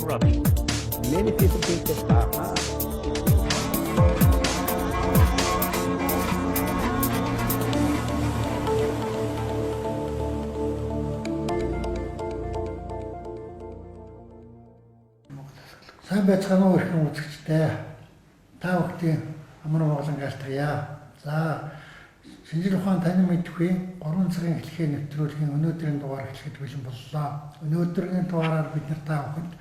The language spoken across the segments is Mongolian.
rubbish. Many people think that сайн байцгаана уу эрхэм үзэгчдээ. Та бүхний амар Монголын галтрия. За шинжлэх ухаан тань мэдхгүй 3 цагийн хэлхээ нэвтрүүлгийн өнөөдрийн дугаар эхлэхэд бэлэн боллоо. Өнөөдрийн дугаараар бид нар та бүхэнд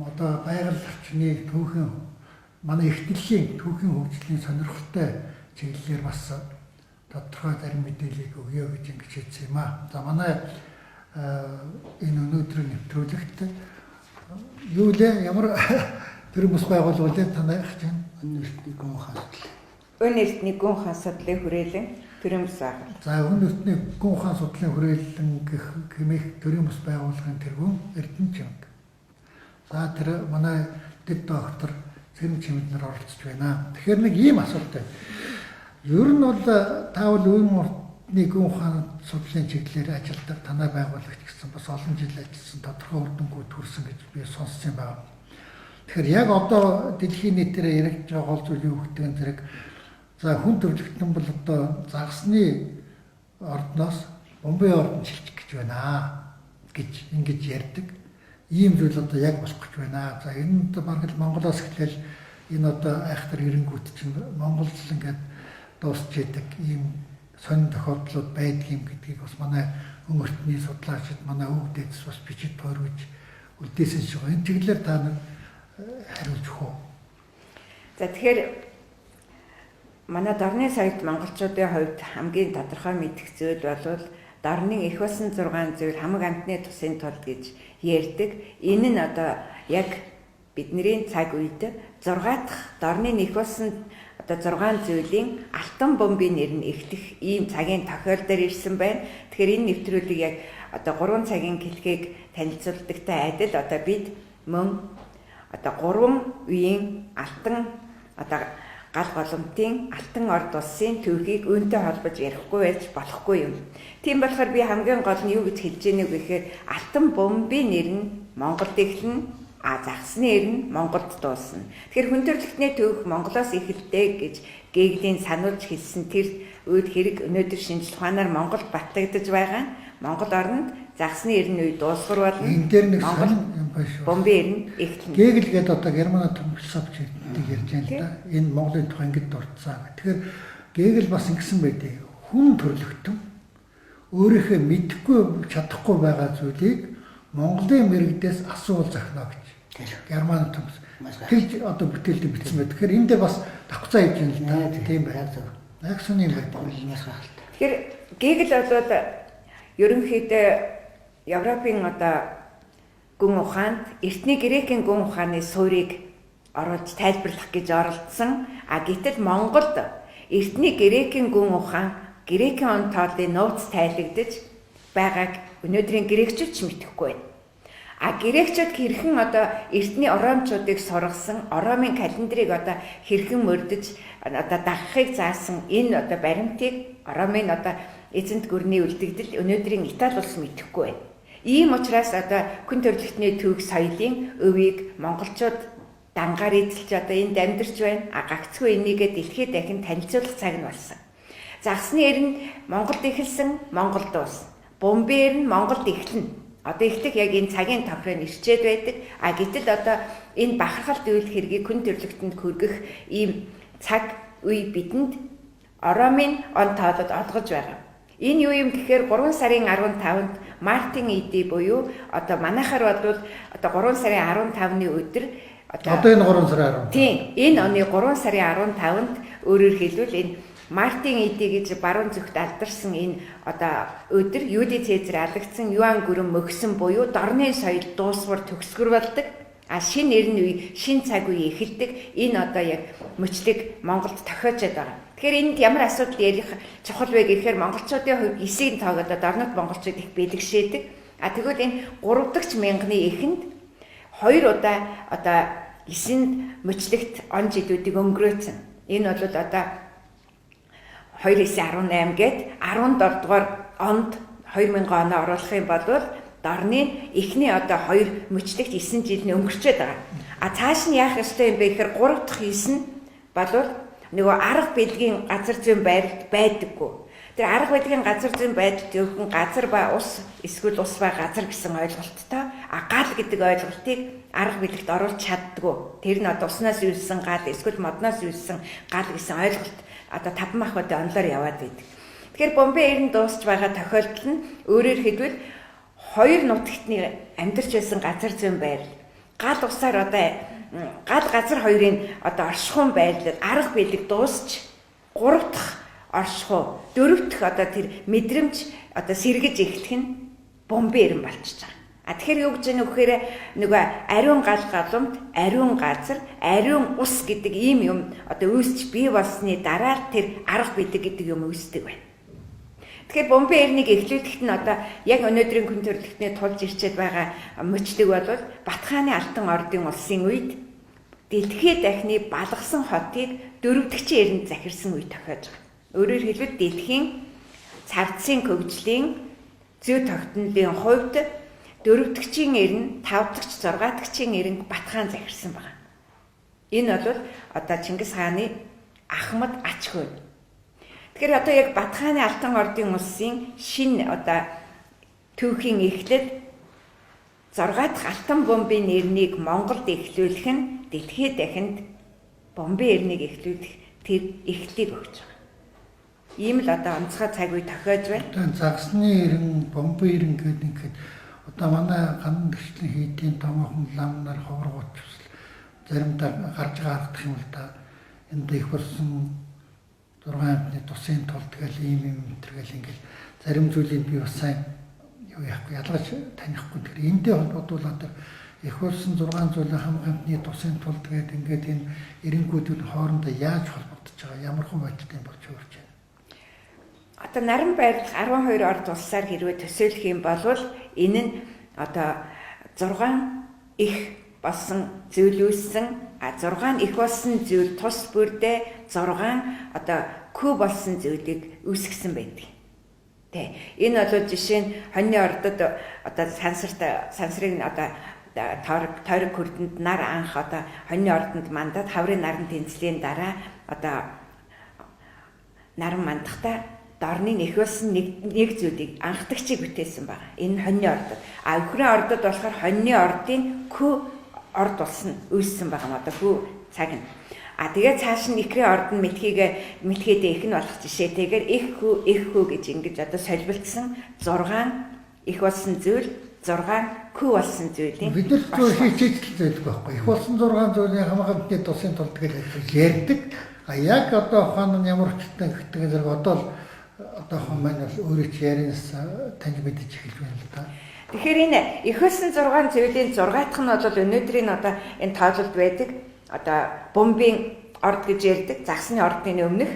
одоо байгаль орчны түүхэн манай эрхтлийн түүхэн хөгжлийн сонирхолтой чиглэлээр бас тодорхой зарим мэдээллийг өгье гэж ингэж хэлсэн юм аа. За манай энэ өнөөдрийн нэвтрүүлэгт юу лээ ямар төрөмс байгуулвал танайх чинь Үнэртний гүн ухаан судлал. Үнэртний гүн ухаан судлалын хүрээлэн төрөмс байгуул. за үнэртний гүн ухаан судлалын хүрээлэн гэх хэмээх төрөмс байгууллагын тэргүүн Эрдэнэчимэг. За тэр манай дэд доктор Цэрэн Чимэд нар оролцож байна. Тэгэхээр нэг ийм асуулт байна. Ер нь бол таавал үнэртний гүн ухаан судлалын чиглэлээр ажилладаг танай байгууллагт гэсэн бас олон жил ажилласан тодорхой үр дүнгууд хүрсэн гэж би сонссон байна. Тэгэхээр яг одоо дэлхийн нийтээр яригдж байгаа гол зүйл юу гэдэг нь зэрэг за хүн төрөлхтөн бол одоо загсны ордноос бомбын ордон шилжих гэж байна гэж ингэж ярьдаг. Ийм зүйл одоо яг болох гэж байна. За энэ одоо баг л Монголоос эхлээл энэ одоо айхтар эренгүүд чинь Монгол л ингээд дуусч идэг ийм сонин тохиолдлууд байдгийм гэдгийг бас манай өнгөртний судлаачид манай өвөг дээдс бас бичиж тойрвож үлдээсэн шиг. Энэ чиглэлээр та нар хариулж өгөө. За тэгэхээр манай дорны соёлд монголчуудын хувьд хамгийн тодорхой мэдэх зүйл бол дорны их болсон 6 зүйл хамаг амтны тусын тул гэж ярьдаг. Энэ нь одоо яг бидний цаг үед 6 дахь дорны их болсон одоо 6 зүйлийн алтан бомбын нэр нь ихтэх ийм цагийн тохиолдол ирсэн байна. Тэгэхээр энэ нэвтрүүлгийг яг одоо 3 цагийн хэлхийг танилцуулдагтай адил одоо бид мөн одоо 3 үеийн алтан одоо гал голомтын алтан орд улсын түүхийг үүнтэй холбож ярихгүй байж болохгүй юм. Тийм болохоор би хамгийн гол нь юу гэж хэлж ийнэ гэхээр алтан бомбын нэр нь Монголд эхэлнэ, загсны нэр нь Монголд дуусна. Тэгэхээр хүн төрөлхтний түүх Монголоос эхэлдэг гэж гээгдийн сануулж хэлсэн тэр үед хэрэг өнөөдөр шинжлэх ухаанаар Монголд батлагдаж байгаа. Монгол орнд загсны нэр нь үе дуусгар болно. Энэ дээр нэг сонин юм байна шүү. Бомбын нэр нь эхэлнэ. Гегл гэдэг одоо Германы том философч ярьж байна л да. Энэ Монголын тухай ингэж дурдсан. Тэгэхээр Гегл бас ингэсэн байдیں۔ Хүн төрлөختөн өөрийнхөө мэдэхгүй чадахгүй байгаа зүйлийг Монголын мэрэгдээс асуул захна гэж. Германы том. Тэр одоо бүтээлд бичсэн байдаг. Тэгэхээр энд дээр бас давхцаа хийж байна л да. Тийм байна. Яг сони юм байна. Тэгэхээр Гегл болоод ерөнхийдөө Европын одоо гүн ухаанд эртний грекийн гүн ухааны суурийг оруулж тайлбарлах гэж оролдсон. Гэтэл Монголд эртний грекийн гүн ухаан грекийн он тоолын нууц тайлагдаж байгааг өнөөдрийн грекчүүд ч мэдэхгүй байна. Грекчүүд хэрхэн одоо эртний оромчуудыг сургасан, оромын календрыг одоо хэрхэн мөрдөж одоо дагахыг заасан энэ одоо баримтыг оромын одоо эзэнт гүрний үлдэгдэл өнөөдрийн Итали улс мэдэхгүй байна. Ийм учраас одоо хүн төрөлхтний түүх соёлын өвийг монголчууд дангаар эзэлж одоо энд амьдарч байна. Гагцгүй энийгээ дэлхийд дахин танилцуулах цаг нь болсон. Загсны нэр нь Монголд эхэлсэн, Монголд дуусна. Бомбын нэр нь Монголд эхэлнэ. Одоо эхлэх яг энэ цагийн тохиол ирчээд байдаг. Гэтэл одоо энэ бахархалт үйл хэргийг хүн төрөлхтөнд хүргэх ийм цаг үе бидэнд оромын он тоолод олгож байгаа. Энэ юу юм гэхээр 3 сарын 15-нд Мартин Иди буюу одоо манайхаар бол одоо 3 сарын 15-ны өдөр одоо энэ 3 сарын 15. Тийм, энэ оны 3 сарын 15-нд өөрөөр хэлбэл энэ Мартин Иди гэж баруун зүгт алдарсан энэ одоо өдөр Юли Цезар алагдсан Юан гүрэн мөгсөн буюу дорны соёл дуусвар төгсгөр болдог. Шинэ эрен үе, шинэ цаг үе эхэлдэг. Энэ одоо яг мөчлөг Монголд тохиолжод байгаа. Тэгэхээр энд ямар асуудал ярих чухал вэ гэхээр монголчуудын хувьд 9-ийн тоог одоо дорнод монголчууд их бэлгшээдэг. Тэгвэл энэ 3 дахь мянганы эхэнд 2 удаа одоо 9-нд мөчлөгт он жилүүдийг өнгөрөөцөн. Энэ бол одоо 2-9-18 гээд 17 дугаар онд 2000 оноо оруулах юм бол Дорны эхний одоо 2 мөчлөгт 9 жил нь өнгөрчөөд байгаа. А цааш нь яах ёстой юм бэ гэхээр 3 дахь 9 нь болвол нөгөө арга бэлгийн газар зүйн байдалд байдаггүй. Тэр арга бэлгийн газар зүйн байдалд зөвхөн газар ба ус эсвэл ус ба газар гэсэн ойлголттой гал гэдэг ойлголтыг арга бэлэгт оруулж чаддгүй. Тэр нь одоо уснаас үйсэн гал эсвэл модноос үйсэн гал гэсэн ойлголт одоо 5 мах удаа онлоор яваад байдаг. Тэгэхээр бомбын эрен дуусч байгаа тохиолдол нь өөрөөр хэлбэл 2 нутагтны амьдарч байсан газар зүйн байдал гал усаар одоо гал газар хоёрын одоо оршихуун байдлаар арга бэлэг дуусч 3 дахь оршихуй 4 дахь одоо тэр мэдрэмж одоо сэргэж эхлэх нь бомбын эрен болчихж байгаа. Тэгэхээр юу гэж нэг вэхээр нөгөө ариун гал галумт ариун газар ариун ус гэдэг ийм юм одоо үүсч бий болсны дараа тэр арга бэлэг гэдэг юм үүсдэг байна. Тэгэхээр бомбын эрнийг эхлүүлэхэд нь одоо яг өнөөдрийн хүн төрөлхтний тулж ирчээд байгаа мөчлөг бол Батхааны Алтан ордын улсын үед дэлхийд дахны балгасан хотыг 4-р эрэнд захирсан үе тохиож байгаа. Өөрөөр хэлбэл дэлхийн цавцын хөгжлийн зүй тогтнолын хувьд 4-р эрен, 5-р, 6-р эрен Батхан захирсан байна. Энэ бол одоо Чингис хааны Ахмад ач хөө. Тэгэхээр одоо яг Батхааны Алтан ордын улсын шинэ одоо түүхийн эхлэл 6 дахь алтан бомбын нэрнийг Монголд эхлүүлэх нь дэлхийд дахинд бомбын эрнийг эхлүүлэх тэр эхлэлийг өгч байгаа. Ийм л одоо онцгой цаг үе тохиож байна. Одоо загсны эрен, бомбын эрен гэдэг ингээд одоо манай ганц гэрчлийн хийдийн томоохон лам нар ховрогооч заримдаа гарч гарах юм л да. Энд их болсон 6 амтны тусын тул тэгэл ийм мэтэргээл ингээд зарим зүйлийг би бас сайн юу яахгүй ялгаж танихгүй. Тэгэхээр эндээ холбоотвол одоо их болсон 6 зүйлийн хамгаалтны тусын тул тэгээд ингээд энэ эренгүүдийн хоорондоо яаж холбогдож байгаа, ямар хүн байдалтай болж өөрч байна. Одоо наран байрлал 12 орд улсаар хэрвээ төсөөлөх юм бол энэ нь одоо 6 их болсон зүйл үүссэн 6 их болсон зүйл тус бүрдээ 6 одоо күү болсон зүйлийг үүсгэсэн байдаг. Тэ. Энэ бол жишээ нь хоньны ордод одоо сансрыг одоо тойрог хүрдэнд нар анх одоо хоньны ордонд мандаад хаврын наран тэнцлийн дараа одоо наран мандахдаа дорны их болсон нэг зүйлийг анхдагчийг бүтээсэн байна. Энэ хоньны ордод. Өвхрийн ордод болохоор хоньны ордын күү орд болсон үүссэн байгаа. Одоо күү цаг нь. Тэгээ цааш нь ихрийн орд нь мэтхийдээ их нь болох жишээтэйгээр их хүү гэж ингэж одоо солилцсон 6 их болсон зүйл 6 күү болсон зүйлийн бид нар зөв хийчихэл байдаг байхгүй. Их болсон 6 зүйлийн хамгаалтны тусын тул тэгэл ярьдаг. Яг одоо ухаан нь ямар хүчтэй гэдэг зэрэг одоо хон маань бол өөрөө ч ярианаас таньж мэдэж эхэлж байна л да. Тэгэхээр энэ их болсон 6 зүйлийн 6 дахь нь бол өнөөдрийн одоо энэ тоололд байдаг. Одоо бомбын орд гэж ярьдаг. Загсны ордын өмнөх.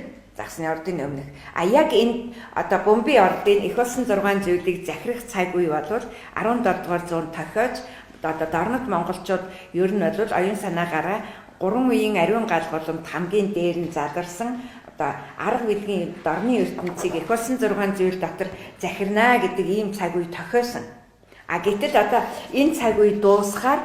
Яг энэ одоо бомбын ордын их болсон 6 зүйлийг захирах цаг үе бол 17 дугаар зуунд тохиож одоо дорнод монголчууд ер нь бол оюун санаагаараа 3 үеийн ариун гал боломт хамгийн дээр нь задарсан одоо арга билгийн дорны ертөнцийг их болсон 6 зүйл дотор захирнаа гэдэг ийм цаг үе тохиосон. Гэтэл одоо энэ цаг үе дуусахаар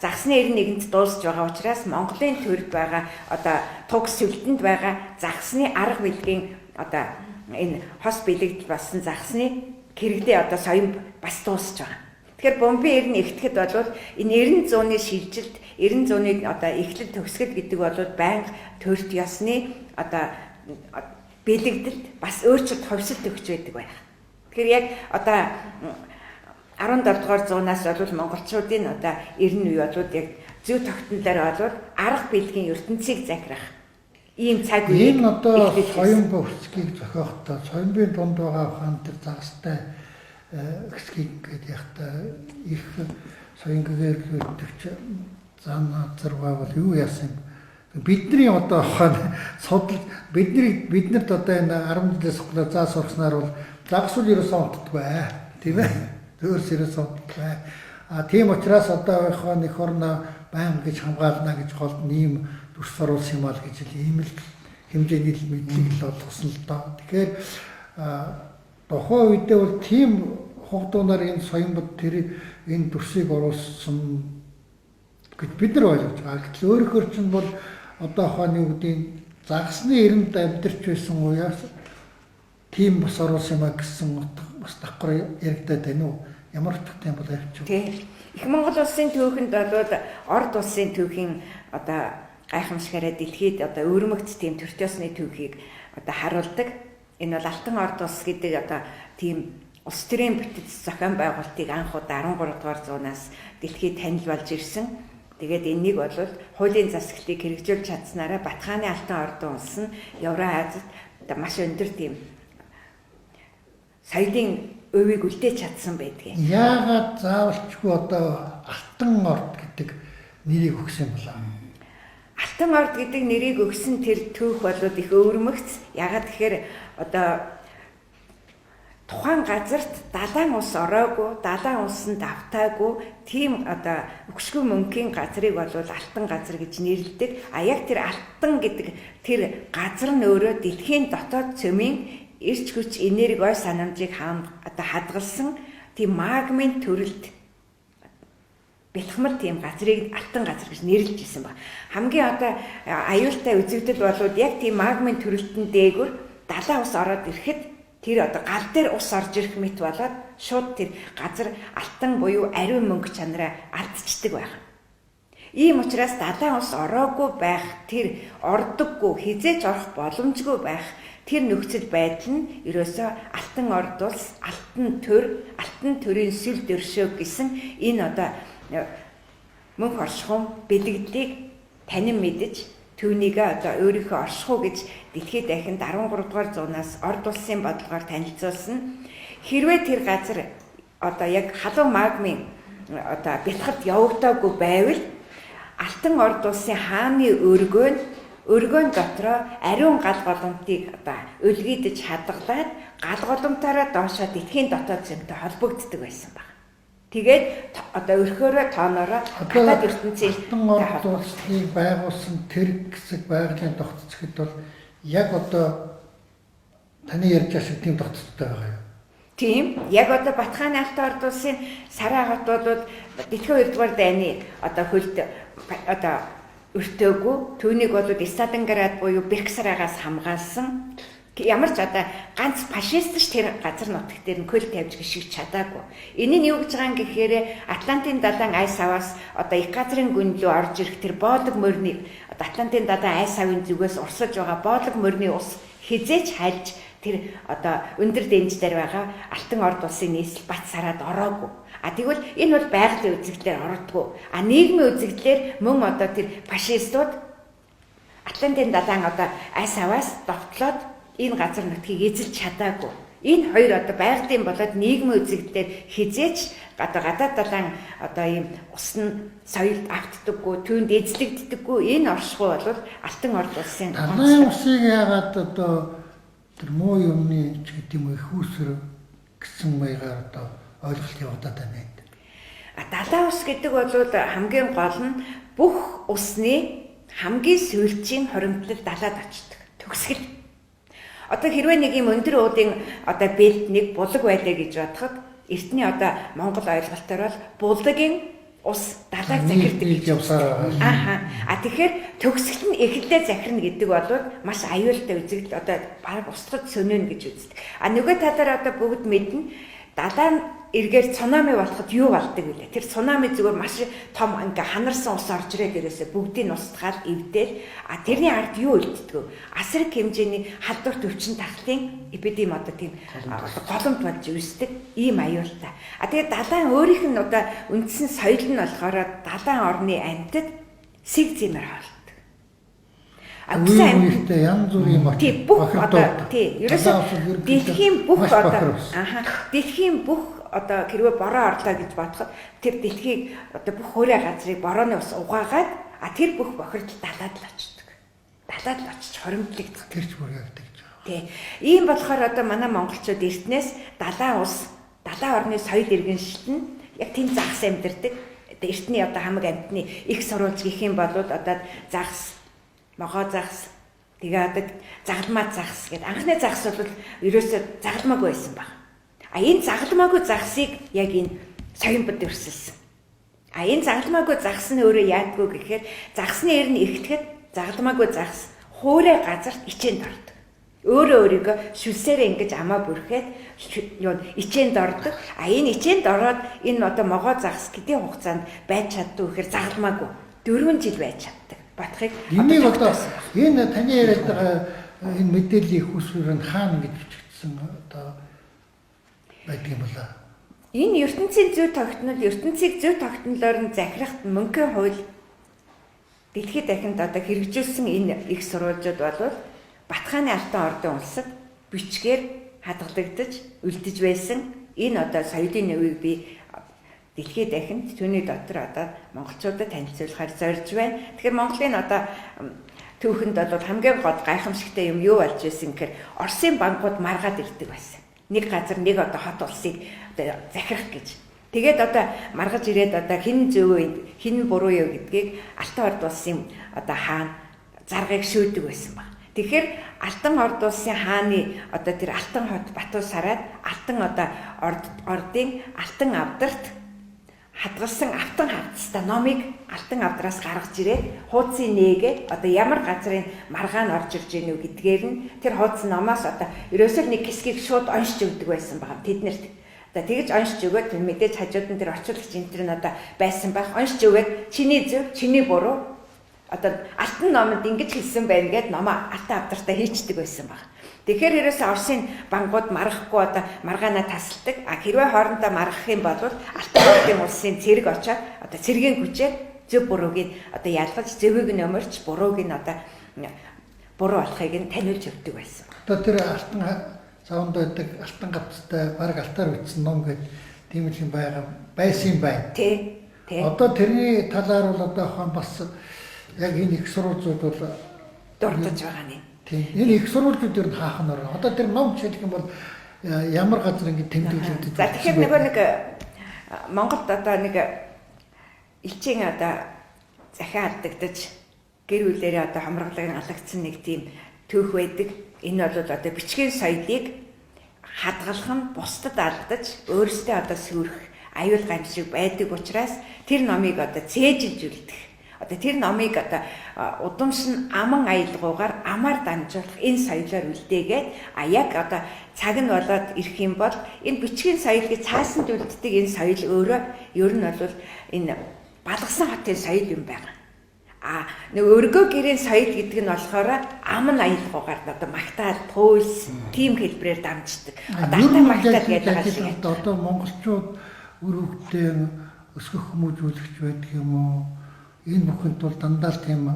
загсны эрен нэгэнд дуусж байгаа учраас Монголын төрд байгаа одоо туг сүлдэнд байгаа загсны арга билгийн одоо энэ хос бэлэгдэл болсон загсны кэрэгдээ одоо соён бас дуусж байгаа. Тэгэхээр бомбын эрен эхлэхэд бол энэ эрен зууны шилжилт, эрен зууны одоо эхлэл төгсгөл гэдэг бол байнга төрд ёсны одоо бэлэгдэлд бас өөрчлөлт ховсолт өгч байдаг байна. Тэгэхээр яг одоо 17 дугаар зуунаас бол монголчуудын одоо эрен үе болоод яг зүй тогтнолоор бол арга билгийн ертөнцийг захирах ийм цаг үеийг энэ одоо соён бохирцгийг зохиохдоо соёнбын дунд байгаа ухаан төр загастай хэсгийг гэдэг яхта их соён гэгэрхүүлэгч зан зарваа бол юу яасан бидний одоо ухаан судал биднэрт одоо энэ 10 жилээс хойш заа сурахснаар бол загсуул ерөөсөө онтдгүй тийм ээ өөрсөрөөс онтдгүй. Тийм учраас одоо их орно байнга гэж хамгаална гэж голд нэм дүрс оруулсан юм аа гэж ийм л хэмжээний мэдлэг л олгосон л доо. Тэгэхээр тухайн үедээ бол тийм хугдуунаар энэ соёнбод тэр энэ дүрсийг оруулсан гэж бид нар ойлгож байгаа. Гэтэл өөрөөр чинь бол одоо хааны үгдийн загсны эрэнд амьдарч байсан уяас тийм бас оруулсан юм а гэсэн бас давхар яригдаад байна уу? Ямар утгатай юм бол авчив. Тий. Их Монгол улсын түүхэнд болоод орд улсын түүхийн одоо гайхамшигаараа дэлхийд одоо өрмөгц тийм төртөөсний түүхийг одоо харуулдаг. Энэ бол Алтан орд улс гэдэг одоо тийм улс төрийн бүтэц зохион байгуулалтыг анх удаа 13 дугаар зуунаас дэлхийд танил болж ирсэн. Тэгээд энэнийг бол хуулийн засаглалыг хэрэгжүүлж чадсанараа Батхааны Алтан ордын улс нь Евразиад одоо маш өндөр тийм соёлын өвийг үлдээж чадсан байдгийг. Яагаад заавалчгүй одоо Алтан орд гэдэг нэрийг өгсөн юм болоо? Алтан орд гэдэг нэрийг өгсөн тэр түүх болоод их өвөрмөгц. Ягаад тэгэхээр одоо тухайн газарт далайн ус ороогүй, далайн ус нь давтаагүй тийм одоо өгшгүй мөнхийн газрыг бол алтан газар гэж нэрлэдэг. А яг тэр алтан гэдэг тэр газар нь өөрөө дэлхийн дотоод цөмийн эрч хүч энерги ой санамжийг одоо хадгалсан тийм магмын төрөлд бэлхмар тийм газрыг алтан газар гэж нэрлэж ирсэн ба. Хамгийн одоо аюултай үзэгдэл болоод яг тийм магмын төрөлтөнд дээгүр далайн ус ороод ирэхэд тэр одоо гал дээр ус орж ирэх мэт болоод шууд тэр газар алтан буюу ариун мөнгө чанараа алдчихдаг байна. Ийм учраас далайн ус ороогүй байх, тэр ордоггүй, хизээч орох боломжгүй байх тэр нөхцөл байдал нь ерөөсөө алтан орд улс, алтан төрийн сүл дөршөө гэсэн энэ одоо мөнх оршихуун бэлэгдлийг танин мэдэж түүнийг одоо өөрийнхөө оршихуй гэж дэлхийд дахинд 13 дугаар зуунаас орд улсын бодлогоор танилцуулсан. Хэрвээ тэр газар одоо яг халуун магмын одоо бэлтгэрт явагдаагүй байвал алтан орд улсын хааны өргөөн дотроо ариун гал голомтыг одоо өлгийдэж хадгалаад гал голомтоороо доошоо дэлхийн дотоод зэмтэй холбогддог байсан баг. Тэгээд одоо өрхөөрөө тооноороо гадаад ертөнцийн алтан орд улсыг байгуулсан тэр хэсэг байгалийн тогтцоход бол яг одоо таны ярьж байгаа шиг тийм тогтцолтой байгаа юм. Тийм. Яг одоо Батхааны Алтан орд улсын Сарай хот бол дэлхийн 2 дугаар дайны одоо хөлд одоо өртөөгүй. Түүнийг бол Сталинград буюу Бергсараагаас хамгаалсан. Ямар ч одоо ганц фашистч тэр газар нутаг дээр нь көл тавьж гიშгэж чадаагүй. Энэ нь юу гэж байгаа юм гэхээр Атлантын далайн айс аваас одоо их газрын гүн рүү орж ирэх тэр боолог морины одоо Атлантын далайн айс авын зүгээс урсаж байгаа боолог морины ус хизээч хальж тэр одоо өндөр дэнждэр байгаа алтан орд улсын нийслэл бат сараад ороогүй. А тэгвэл энэ бол байгалийн үзэгдлээр ордгоо. А нийгмийн үзэгдлэр мөн одоо тэр фашистууд Атлантын далайн одоо айс аваас довтлоод энэ газар нутгийг эзэлж чадаагүй. Энэ хоёр одоо байгалийн болоод нийгмийн үзэгдлэр хизээч одоо гадаад далайн одоо ийм усны соёлд автдаггүй, түүнд эзлэгддэггүй. Энэ оршихуй бол алтан орд улсын далайн усыг яагаад одоо тэр муу юмны ч гэдэг юм их үүсэр гэсэн маягаар одоо ойлголт явагдаад байна. Далайн ус гэдэг бол хамгийн гол нь бүх усны хамгийн сүүлчийн хоримтлал далаад очдог. Төгсгөл. Одоо хэрвээ нэг юм өндөр уудын одоо бэлд нэг булаг байлаа гэж бодоход эртний одоо Монгол ойлголтоор бол булагийн ус далайг захирдаг гэж явсаар байгаа. А тэгэхээр төгсгөл нь эхлээд захирна гэдэг бол маш аюултай үзэгдэл одоо баг устгаж сөнөөнө гэж үздэг. А нөгөө талаар одоо бүгд мэднэ. Далайн эргээр цунами болоход юу болдог вэ? Тэр цунами зүгээр маш том ингээ ханарсан ус орж ирээд ерөөсө бүгдийг устгаад эвдээл. А тэрний ард юу үлддэг вэ? Асраг хэмжээний халдварт өвчин тахлын эпидем одоо тийм голомт болж үүсдэг ийм аюултай. А тэгээд далайн өөрийнх нь одоо үндсэн соёл нь болохоор далайн орны амьтад сэг зэмэр хоолдог. Үүнтэй янз бүрийн тийм бүх одоо тийм ерөөсө дэлхийн бүх одоо дэлхийн бүх одоо хэрвээ бороо орлоо гэж бодоход тэр дэлхийг одоо бүх хөөрэ газрыг борооны ус угаагаад тэр бүх бохирдол далаад л очдог. Далаад л очиж хоримтлагдах тэрч бүр явдаг гэж байна. Тийм. Ийм болохоор одоо манай монголчууд эртнээс далайн ус, далайн орны соёл иргэншилт нь яг тийм загас амьдэрдэг. Эртний одоо хамаг амьтны их сурвалж гэх юм бол одоо загас могоо загас тэгээд загалмаа загас гэдэг анхны загас бол ерөөсөө загалмаагүй байсан баг. энэ загалмаагүй загсыг яг энэ соён бод өрсөлсөн. Энэ загалмаагүй загс нь өөрөө яадгүй гэхээр загсны эр нь ихтгэхэд загалмаагүй загс хуурай газарт ичээнд ордог. Өөрөө өөрийгөө шүлсээрээ ингэж амаа бүрхээд ичээнд ордог. Энэ ичээнд ороод энэ одоо могоо загс хэдийн хугацаанд байж чаддгүй гэхээр загалмаагүй 4 жил байж чаддаг. Батхыг энийг одоо энэ таны яриад байгаа энэ мэдээллийн хүсвэр нь хаана гэж бичигдсэн одоо байдаг юм болоо. Энэ ертөнцийн зөв тогтнол, ертөнцийг зөв тогтнолоор нь захирахт мөнгөний хууль дэлхийд дахинд одоо хэрэгжүүлсэн энэ их сурвалжууд бол Батхааны Алтан ордын улсад бичгээр хадгалагдаж, үлдэж байсан энэ одоо соёлын нөвийг би дэлхийд дахинд түүний дотор одоо монголчуудад танилцуулахаар зорж байна. Тэгэхээр Монголын одоо түүхэнд бол хамгийн гол гайхамшигтай юм юу болж байсан гэхээр Оросын банкуд маргаад ирдэг байсан. Нэг газар нэг одоо хот улсыг одоо захирах гэж. Тэгээд одоо маргаж ирээд одоо хин зөв хин буруу юу гэдгийг Алтан орд улсын одоо хаан заргыг шүүдэг байсан баг. Тэгэхээр Алтан орд улсын хааны одоо тэр Алтан хот Батус хараад Алтан одоо ордын Алтан авдарт хадгалсан автан хавцтай номыг Алтан авдраас гаргаж ирээд хуудсыг нээгээд одоо ямар газрын маргаан орж ирж гэнэ үү гэдгээр нь тэр хуудас номоос одоо ерөөсөө нэг хэсгийг шууд уншиж өгдөг байсан байгаа тэднэрт. Одоо тэгж уншиж өгөөд мэдээж хажууд нь тэр орчуулагч энэ төр нь одоо байсан байх. Уншиж өгөөд чиний зөв, чиний буруу одоо Алтан номонд ингэж хэлсэн байна гэд номоо Алтан авдартаа хийчдэг байсан баг. Тэгэхээр ерөөсөө Оросын банкуд маргахгүй одоо маргаанаа тасалдаг. Хэрвээ хоорондоо маргах юм бол Алтан ордын улсын цэрэг очоод одоо цэргийн хүчээр зөв бурууг нь одоо ялгаж зөвийг нь өмөрч бурууг нь одоо буруу болохыг нь таниулж өгдөг байсан. Одоо тэр алтан савнд байдаг алтан гавцтай баг алтаар бичсэн ном гэдэг тийм л юм байсан байна. Тий. Одоо тэрний талаар бол одоо хон бас яг энэ их сурвалжууд бол дурдж байгаа нь. Тийм. Энэ их сурвалжууд нь хаах нь орно. Одоо тэр ном жишээлх юм бол ямар газар ингэ тэмдэглэгдэж байна. За тэгэхээр нэг Монголд одоо нэг элчийн одоо захиа алдагдаж гэр бүлээрээ одоо хомроглогын алгацсан нэг тийм төөх байдаг. Энэ бол одоо бичгийн соёлыг хадгалах нь бусдад алдаж өөрсдөө одоо сүрэх аюул гамшиг байдаг учраас тэр номыг одоо цээжилжүүлдэг. Одоо тэр номыг одоо удамшин аман аялгуугаар амаар дамжуулах энэ соёлоор үлдээгээд яг одоо цаг нь болоод ирэх юм бол энэ бичгийн соёл гэж цаасанд үлддэг энэ соёл өөрөө ер нь бол энэ балгасан хотын соёл юм байна. Нэг өргөө гэрийн соёл гэдэг нь болохоор аман аялгуугаар одоо магтаал, туйлс, тийм хэлбэрээр дамждаг. Одоо ата магтаал гэдэг байгаа шиг. Одоо монголчууд үр хөвгтөө өсгөх хүмүүжүүлэгч байдаг юм уу? Энэ бүхэнд бол дандаа л тийм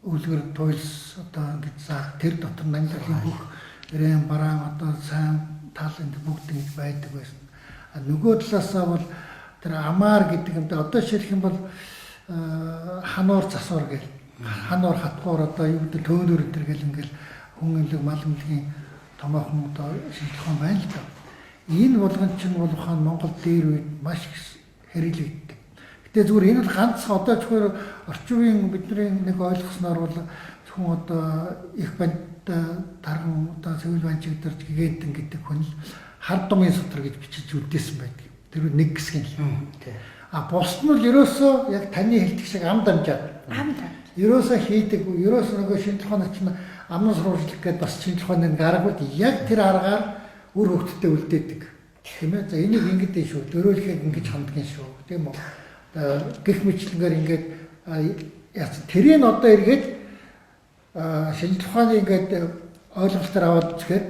үлгэр туйлс одоо ингэж заа тэр дотор нандалын бүх рэм бараан одоо сайн тал энэ бүгд ингэж байдаг байсан. Нөгөө талаасаа бол тэр амаар гэдэг юм да одоо шилэх юм бол хануур засвар гэл хануур хатгуур одоо юу гэдэг төөнөр энэ төр гэл ингээл хүн имлэг мал имлэгийн томоохон одоо шилжих байна л да. Энэ болгон чинь бол ухаан Монгол дээр үед маш их хэрэглэгддэг. Тэгээ зүгээр энэ бол ганцхан одоо зөвхөн орчин үеийн бидний нэг ойлгосноор бол зөвхөн одоо их баньтай тархан одоо цэвэр баньчигдэрч гэгэнтэн гэдэг хүн л хар думын сутар гэж бичиж үлдээсэн байдаг. Тэр нэг хэсэг нь. Бус нь л ерөөсөө яг таны хэлдэг шиг ам дамжаад. Ерөөсөө хийдэг, ерөөсөө нөгөө шинжилгээний чинь амнаас сурвалжлах гэдэг бас шинжилгээний арга бол яг тэр аргаар үр хөвгтдээ үлдээдэг. Тийм ээ. За энийг ингэдэж шүү. Дөрөөлөхийг ингэж хандгын шүү. Тийм үү? Гэх мэтлэнгээр ингээд тэрийг одоо эргээд шинжилгээний ингээд ойлголтоор аваад үзэхээр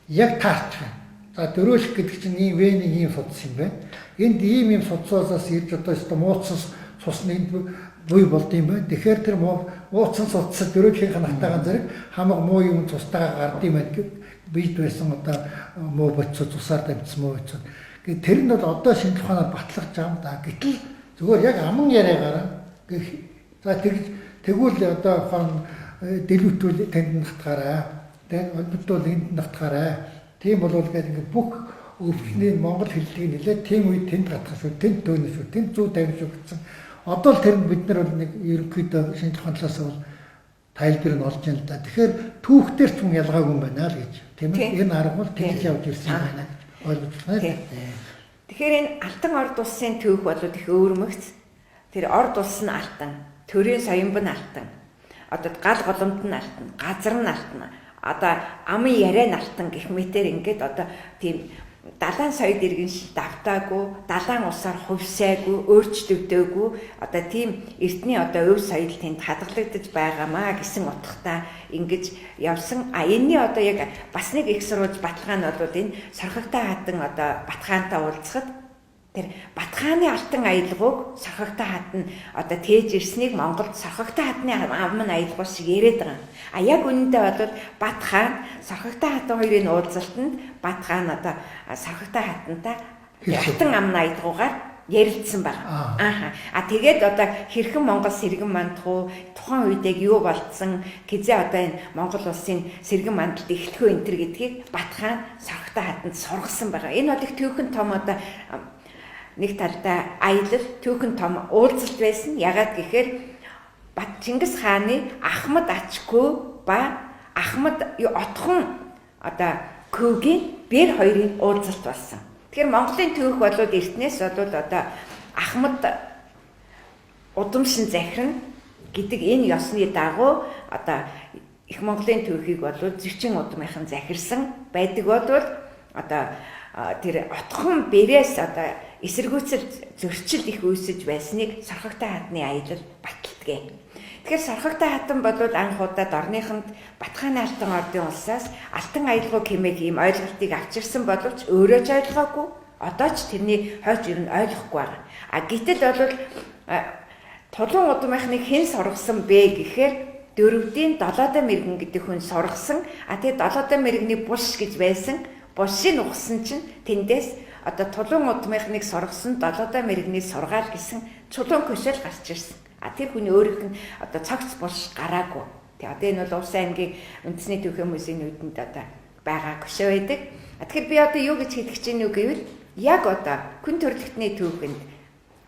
яг таарч байна. За дөрөөлөх гэдэг чинь ийм вений ийм судас юм байна. Энд ийм судсаас ирж одоо өстө мууцсан цусны буй болд юм байна. Тэгэхээр тэр мууцсан судсад дөрөөлхийн ханахтайгаа зэрэг хамаг муу юм цустайгаа гард юм байна гэв бийд байсан одоо муу боцоо цусаар дамжсан муу боцоо. Гэхдээ тэр нь бол одоо шинжилгээгээр батлах жам да. Гэтэл зүгээр яг аман яриагаар за тэгвэл одоо хон дэлгүүтүүл танд натгаараа. Тэг бодвол энд натгаараа. Тийм болов гэдэг бүх өвчний монгол хэллэгийг нэлээд тийм үед тэнд гатах шүү, тэнд төөнө шүү, тэнд 150 шүү гэсэн. Одоо л тэр бид нар бол нэг ерөнхийдөө шинжилгээ талаас бол тайлбар нь олж байна л да. Тэгэхээр түүхтэр ч юм ялгаагүй юм байна л гэж. Тийм ээ. Энэ арга бол тэгэл явж ирсэн байна гэж. Ойлгож байна. Тийм. Тэгэхээр энэ алтан орд улсын түүх бол их өвөрмөгц. Тэр орд улс нь алтан, төрийн соёмбон алтан. Одоо гал голомт нь алтан, газар нь алтан. Одоо амын яриа нь алтан гэх мэтэр ингээд одоо тийм далайн соёд иргэн шил давтаагүй, далайн усаар хувьсаагүй, өөрчлөгдөөгүй одоо тийм эртний одоо өв соёл тэнд хадгалагдаж байгаамаа гэсэн утгатай ингэж явсан. Энэний одоо яг бас нэг их сурвалж баталгаа нь бол энэ Сорхогтой хатан одоо Батхаантай уулзахад тэр Батхааны алтан аялгауг Сорхогтой хатан одоо тээж ирснийг Монголд Сорхогтой хатны аман аялгау шиг яриад байгаа. Яг үнэндээ бол Батхаан Сорхогтой хатан хоёрын уулзалтанд Батхаан одоо Сорхогтой хатантай алтан аман аялгаугаар ярилцсан байна. Тэгээд одоо хэрхэн Монгол сэргэн мандах уу, тухайн үед яг юу болцсон, хизээ одоо энэ Монгол улсын сэргэн мандалд эхлэхөө энэ төр гэдгийг Батхаан Сорхогтой хатанд сургасан байгаа. Энэ бол их түүхэн том одоо нэг талдаа аялал түүхэн том уулзалт байсан. Ягаад гэхээр Чингис хааны Ахмад Ачгүй ба Ахмад Отхон одоо Көөгийн бэр хоёрын уулзалт болсон. Тэгэхээр Монголын түүх бол эртнээс бол одоо Ахмад Удамшин захирна гэдэг энэ ёсны дагуу одоо их Монголын түүхийг бол Зэвчин удмынхан захирсан байдаг бол одоо тэр Отхон бэрээс одоо эсэргүүцэл зөрчил их үүсэж байсныг Сорхогтой хатны аялал баталдгээ. Тэгэхээр Сорхогтой хатан бол анх удаад орныхонд Батхааны алтан ордын улсаас алтан аялгау хэмээх ийм ойлголтыг авчирсан боловч өөрөө ч ойлгоогүй, одоо ч тэрний хойч ер нь ойлгохгүй байгаа. Гэтэл бол Тулуун удмынхныг хэн сургасан бэ гэхээр дөрөвдийн Долоодо мэргэн гэдэг хүн сургасан. Тэгээд Долоодо мэргэний булш гэж байсан. Булшийг ухсан чинь тэндээс одоо Тулуун удмынхныг сургасан Долоодо мэргэний сургаал гэсэн чулуун көшөл гарч ирсэн. Тэр хүний өөрийнх нь одоо цогц булш гараагүй. Тэгээ одоо энэ бол Увс аймгийн үндэсний түүхийн музейн үүдэнд одоо байгаа көшөө байдаг. Тэгэхээр би одоо юу гэж хэлэх гэж байна вэ гэвэл яг одоо хүн төрөлхтний түүхэнд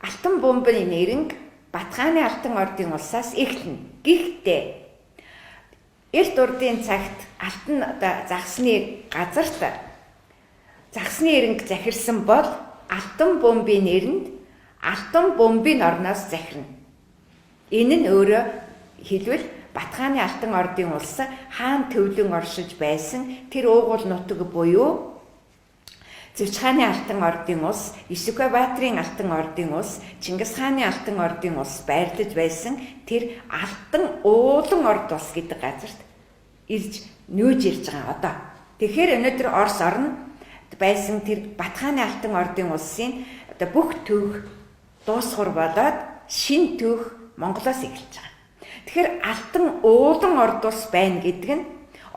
алтан бомбын нэрнг Батхааны алтан ордын улсаас эхэлнэ. Гэхдээ эрт урдын цагт алтан одоо загсны газарт загсны эренг захирсан бол алтан бомбын нэрэнд алтан бомбын орноос захирна. Энэ нь өөрөө хэлбэл Батхааны алтан ордын улс хаан төвлөн оршиж байсан тэр уугуул нутаг буюу Зэвч хааны алтан ордын улс, Ишүхэ Баатрын алтан ордын улс, Чингис хааны алтан ордын улс байрлаж байсан тэр алтан уулан орд улс гэдэг газарт ирж нүүж ирж байгаа одоо. Тэгэхээр өнөөдөр Орос орн байсан тэр Батхааны алтан ордын улсын одоо бүх түүх дуусгар болоод шин түүх Монголоос эхэлж байгаа. Тэгэхээр алтан уулан орд улс байна гэдэг нь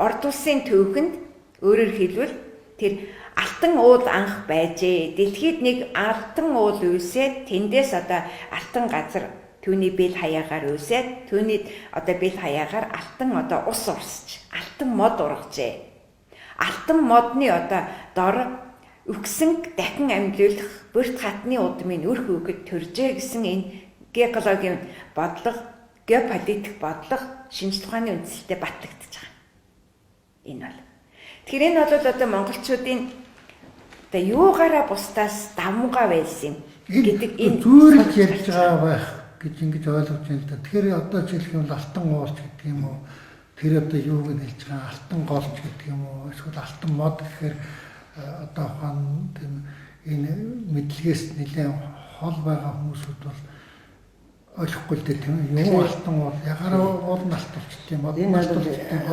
орд улсын түүхэнд өөрөөр хэлбэл тэр алтан уул анх байжээ. Дэлхийд нэг алтан уул үүсээд тэндээс одоо алтан газар түүний бэл хаяагаар үүсээд түүний одоо бэл хаяагаар алтан одоо ус урсч алтан мод ургажээ. Алтан модны одоо дор өгсөн дахин амьлуулах бүрт хатны удмын үрх үгэд төржээ гэсэн энэ геологийн бодлого, геополитик бодлого шинжлэх ухааны үндсэлтэд батлагдчихж байгаа. Энэ бол. Тэгэхээр энэ бол одоо монголчуудын одоо юугаараа бусдаас давмгаа байсан гэдэг энэ зүйрлж ярьж байгаа байх гэж ингэж ойлгож байна л да. Тэгэхээр одоо жишээлх юм бол алтан уулч гэдэг юм уу? Тэр одоо юу гэж хэлж байгаа алтан голч гэдэг юм уу? Эсвэл алтан мод гэхээр одоо хаан тийм энэ мэдлэгээс нэлээд хол байгаа хүмүүсүүд бол ойлгохгүй л дээ тийм үү? Юу алтан уул ягараа уул нь алтан болчих тийм мод энэ бол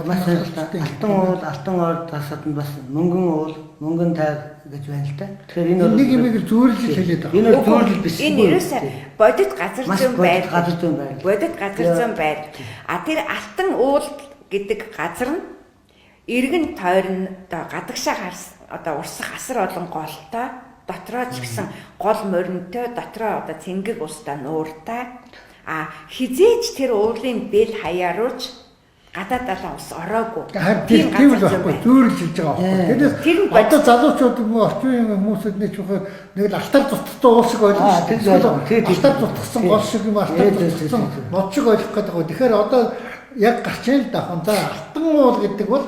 бас алтан уул, алтан орд тасад нь бас мөнгөн уул, мөнгөн тайр гэж байна л та. Тэгэхээр энэ нэг юм зүйрлэл хэлээд байгаа. Энэ бол зүйрлэл биш. Энэ ерөөсөө бодит газар зүйн байр. Газар зүйн байр. Бодит газар зүйн байр. Тэр алтан уул гэдэг газар нь эргэн тойрон одоо гадагшаа харс одоо урсах асар олон голтой дотроо ч гэсэн гол моринтой дотроо одоо цэнгэг устай нууртай хизээч тэр уулын бэл хаяарууч гадаад далаа ус ороогүй. Тийм л байхгүй зүйрлж хэлж байгаа байхгүй. Тэгэхээр одоо залуучууд мөн орчин үеийн хүмүүсд нэг чухал нэг л алтар дутагтай уул шиг ойлгож байна. Алтар дутагсан гол шиг юм алтар дутагсан мод шиг ойлгох гэдэг байгаа. Тэгэхээр одоо яг гарч ийн л дахан за алтан уул гэдэг бол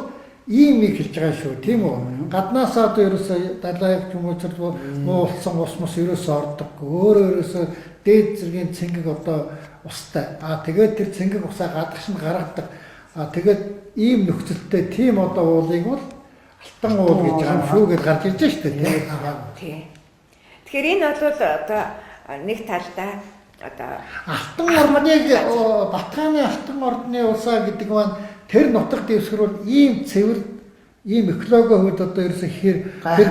ийм их хэлж байгаа шүү, тийм үү? Гаднаасаа одоо ерөөсөө далайг ч юм уу зэрэг муу болсон ус мус ерөөсөө ордоггүй. Өөрөө ерөөсөө дээд зэргийн цэнгэг одоо устай. Тэгээд тэр цэнгэг усаа гадагш нь гаргадаг. Тэгээд ийм нөхцөлтэй тийм одоо уулыг бол алтан уул гэж байгаа юм шүү гэж гарч ирж шүү дээ, тийм. Тэгэхээр энэ бол одоо нэг талдаа одоо алтан орныг Батхааны алтан ордны улсаа гэдэг маань тэр нутаг дэвсгэрүүл ийм цэвэр ийм экологийн хувьд одоо ерөөсөө хэр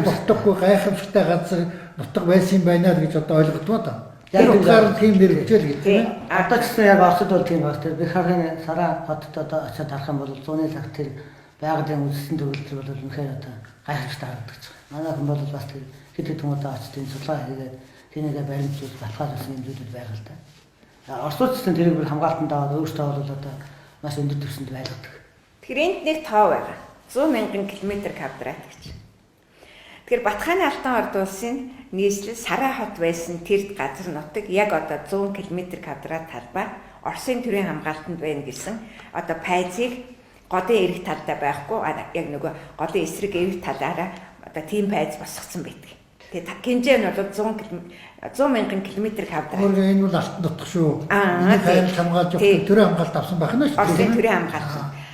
болтоггүй гайхамшигтай газар нутаг байсан байна гэж одоо ойлгодгоо та. Тэр утгаар тийм нэр өгчээл гэдэг тийм. Одоо ч гэсэн яг Оросд бол тийм байна. Тэр Бихаргийн Сараа хотод одоо очиад харах юм бол 100-ны цаг тэр байгалийн үзэсгэлэн төгөлдөр бол үнэхээр одоо гайхамшигтай харагдаж байна. Манай хүн бол бас тэр хэд хэд хүмүүс очиж тийм судалгаа хийгээд тэнийгээ баримтжуулж баталгаа хийсэн юм зүйлүүд байгаа л да. Оросч гэсэн тэрийг бүр хамгаалтанд аваад өөртөө бол одоо маш өндөр түвшинд байлгадаг. Тэгэхээр энд нэг тоо байгаа. 100,000 км² гэж. Тэгэхээр Батхааны алтан орд улсын нийслэл Сараа хот байсан тэр газар нутаг яг одоо 100 км² талбай Оросын төрийн хамгаалтанд байна гэсэн одоо пайзыг годын эрэг талдаа байхгүй яг нөгөө годын эсрэг эрэг талаараа одоо тийм пайз босгоцсон байдаг. Тэгээд хэмжээ нь бол 100,000 км². Өөрөө энэ бол алтан нутаг шүү. Энэ хамгаалж төрийн хамгаалт авсан байх нь шүү. Оросын төрийн хамгаалт.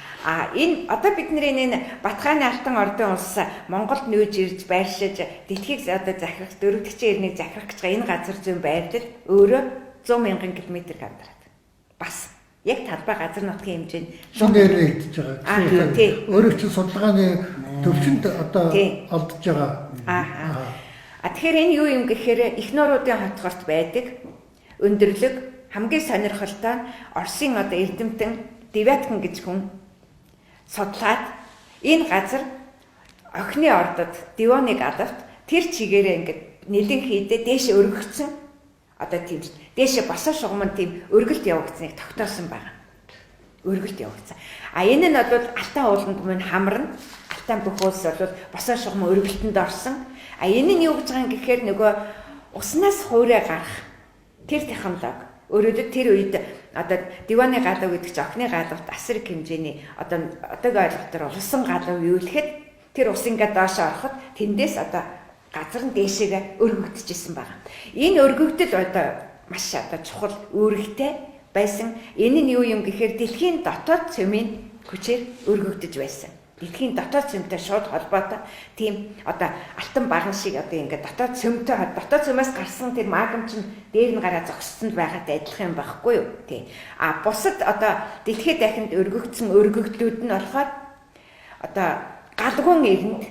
Энэ одоо бидний энэ Батхааны алтан ордын улс Монголд нүүж ирж байршиж дэлхийг одоо захирах дөрөвдөгчийн эрнийг захирах гэж байгаа энэ газар зүйн байрлал өөрөө 100,000 км². Бас яг талбай газар нутгийн хэмжээнд шунээр нэгдэж байгаа. Өөрөө ч судалгааны төвчөнд одоо олдож байгаа. Тэгэхээр энэ юу юм гэхээр их нууруудын хотгорт байдаг өндөрлөг хамгийн сонирхолтой нь Оросын одоо эрдэмтэн Девяткин гэж хүн судлаад энэ газар охины ордод Дивоныг алавт тэр чигээрээ ингээд нэлен хийдэ дээш өргөгцсөн одоо тийм дээш босоо шугамн тийм өргөлт явагдсныг тогтоосон байна. Өргөлт явагдсан. Энэ нь бол алтан ууланд мөн хамарна. Алтан бүхөөс бол босоо шугам өргөлтөнд орсон. Энэ нь юу гэж байгаа юм гэхээр нөгөө уснаас хуурай гарах тэр технологи өөрөөр тэр үед одоо диваны галав гэдэг чинь охины галавт асар их хэмжээний одоогийн ойлголтоор усан галав юу гэхэд тэр ус ингээд доош ороход тэндээс одоо газар нь дээшээгээ өргөгдөжсэн байгаа. Энэ өргөгдөл одоо маш одоо чухал үүрэгтэй байсан. Энэ нь юу юм гэхээр дэлхийн дотоод цөмийн хүчээр өргөгдөж байсан. Дэлхийн дотоод цөмтэй шууд холбоотой тийм одоо алтан баган шиг одоо ингээд дотоод цөмөөс гарсан тэр магм чинь дээр нь гараа зогссонд байгаад адилхан юм байхгүй юу тий. Бусад одоо дэлхийд дахинд өргөгдсөн өргөгдлүүд нь болохоор одоо галгуун эрэнд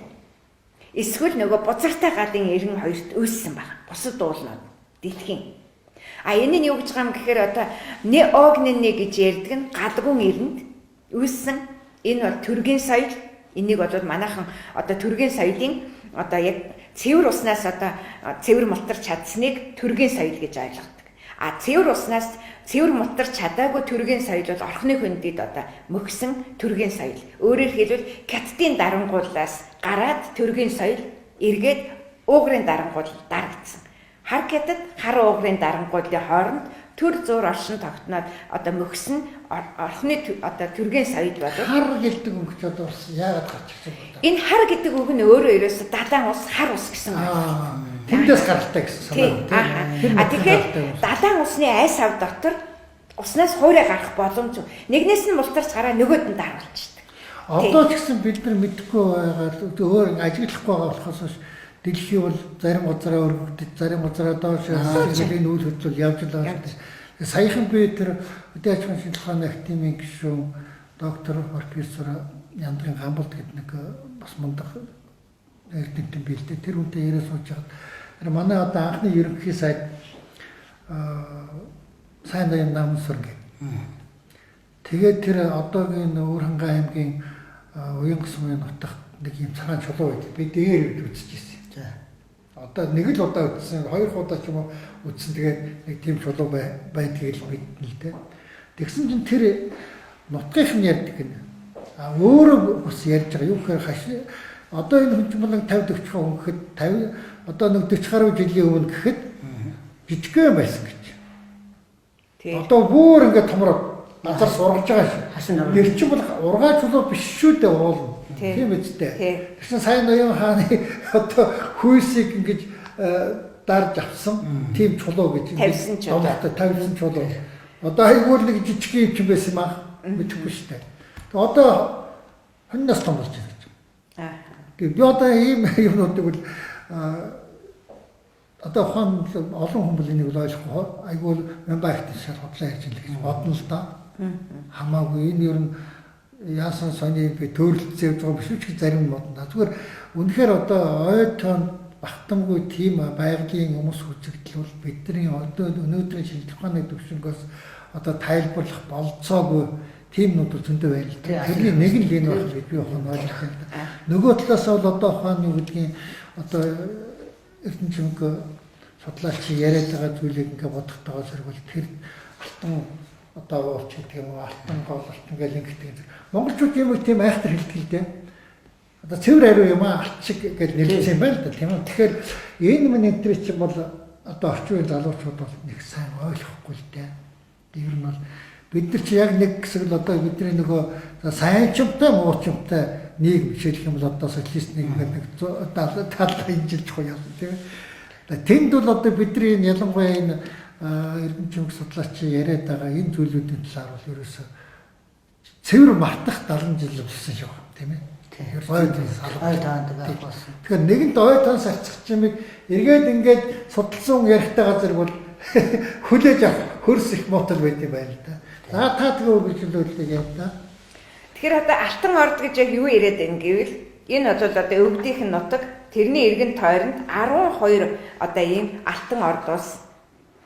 эсвэл нөгөө бузартай галын эрен хоёрт үүссэн байна. Бусад уулнууд дэлхийн. Энэ нь юу гэж байгаа юм гэхээр одоо неогнене гэж ярьдаг нь галгуун эрэнд үүссэн. Энэ бол төргийн соёл. Энийг бол манайхан одоо төргийн соёлын одоо яг цэвэр уснаас одоо цэвэр мултарч чадсныг төргийн соёл гэж ойлгодог. Цэвэр уснаас цэвэр мултарч чадаагүй төргийн соёл бол орхны хөндөд одоо мөхсөн төргийн соёл. Өөрөөр хэлбэл Хятадын дарангууллаас гараад төргийн соёл эргээд уугрын дарангуул дарагдсан. Хар Хятад хар уугрын дарангууллын хооронд төр зур оршин тогтноод одоо мөхсөн орхны одоо төргийн соёл болов. Хар гэдэг үг ч одоо бас яагаад гарч ирсэн бэ? Энэ хар гэдэг үг нь өөрөө ерөөсө далайн ус хар ус гэсэн үг. Тэндээс гаралтай гэсэн санаа. Тэгэхээр далайн усны айс ав дотор уснаас хуурай гарах боломж. Нэгнээс нь мултарч гараа нөгөөд нь даргалцдаг. Одоо ч гэсэн бид нар мэдэхгүй байгаа өөр ажиглахгүй байгаа болохоос дэлхий бол зарим газараа өргөгдөж, зарим газараа доош энэ үйл хөдлөл явж байгаа. Саяхан би тэр Өдөө аж ахуйн шинжилгээний академийн гишүүн доктор профессор Яндрын Гамбалт гэдэг нэг бас мундаг эрдэмтэн билдэ. Тэр үнтэй яриа сууж байгаа. Манай одоо анхны ерөнхий сайд сайн дайны намын сүрэг. Тэгээд тэр одоогийн Өвөрхангай аймгийн Уян гүсмийн нутагт нэг юм цагаан чулуу байдаг. Би дээр үзчихсэн. Одоо нэг л удаа үзсэн, хоёр удаа ч юм уу үзсэн. Тэгээд нэг тийм чулуу байдгийг л мэднэ л дээ. Тэгсэн чинь тэр нутгийнх нь ярьдаг гэнэ. Өөрөө бас ярьж байгаа. Юу гэхээр хаш одоо энэ хүн чинь 50 40 хүн гэхэд 50 одоо нэг 40 гаруй жилийн өмнө гэхэд жижигхэн байсан гэж. Одоо бүр ингээд томроод назар сургаж байгаа шүү. Нэр чинь бол ургаа чулуу биш шүү дээ уулна. Тийм үстэй. Тий. Тэгсэн сайн ноён хааны одоо хүйсийг ингэж дарж авсан тийм чулуу гэж Тавьсан чулуу. тавьсан чулуу. Одоо айгуул нэг жижиг юм байсан юм аа. Мэдхгүй шүү дээ. Тэгээ одоо хоньноос том болж байна гэж. Тэгээ би одоо ийм юмнуудыг бол одоо хон олон хүмүүс энийг ойлгохгүй айгуул мембарт шал хотлоо ярьж байгаа гэж бодно л да. Хамаагүй энэ ер нь яасан сони би төрөлцөө байгаа биш ч зарим бодно. Зүгээр үнэхээр одоо ойтон багтамгүй тийм байгалийн хүмүүс үзэгдэл бол бидний одоо өнөөдрийн шинжлэх ухааны төвшнгөөс одоо тайлбарлах болцоогүй тийм нүүд зөндөө байна л да. Тэрний нэг нь энэ байх бид би ухаан ойлгох юм. Нөгөө талаас бол одоо ухааны юу гэдгийг одоо эрдэнэчмэг судлаачид яриад байгаа зүйлийг ингээ бодох байгаа зэрэг бол тэр алтан одоо ууч гэдэг юм уу алтан гол алтан гэл ингэдэг. Монголчууд юм уу тийм айхтар хэлдэг л дээ. Одоо цэвэр ариу юм аа алт шиг гэж нэрлэсэн юм байна л да тийм үү. Тэгэхээр энэ минутри чинь бол одоо орчин үеийн залуучууд бол нэг сайн ойлгохгүй л дээ. Тэр нь бол бид нар чи яг нэг хэсэг л одоо бидний нөгөө сайнчмтай муучмтай нийгэм жишээлх юм бол одоо социалист нийгэм нэг 70 жил чухал явсан тийм ээ. Тэнд бол одоо бидний ялангуяа энэ эрдэнэчмэг судлаач яриад байгаа энэ зүйлүүдийн талаар бол ерөөсөө цэвэр мартах 70 жил болсон шүү тийм ээ. Тэгэхээр нэгэнт ой тон сарцах чимийг эргээд ингээд судалсан ярихтай газар бол хүлээж авах хөрс их мотол байд юм байна л да. За та тэгээ үргэлжлүүлдэг юм да. Тэгэхээр одоо алтан орд гэж яг юу яриад байна гэвэл энэ бол одоо өвдийнх нь нутаг тэрний эргэн тойронд 12 одоо ийм алтан орд ус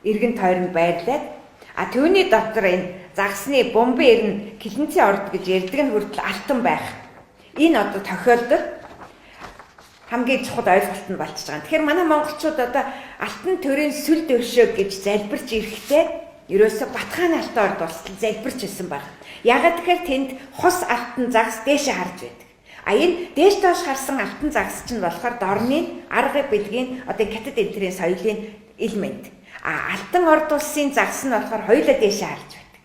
эргэн тойронд байрлаад түүний дотор энэ загсны бомбын эрен Килэнцийн орд гэж ярьдаг нь хүртэл алтан байх. Энэ одоо тохиолдол хамгийн чухал ойлголт нь болчихж байгаа. Тэгэхээр манай монголчууд одоо алтан төрийн сүл дөршөө гэж залбирч ирэхдээ ерөөсө Батхааны алтан орд устал залбирч ирсэн баг. Ягаад тэгэхээр тэнд хос алтан загас дээшээ харж байдаг. Энэ дээш доош харсан алтан загас чинь болохоор дорны арга бэлгийн одоо хятад энтрийн соёлын элемент. Алтан орд улсын загас нь болохоор хоёулаа дээшээ харж байдаг.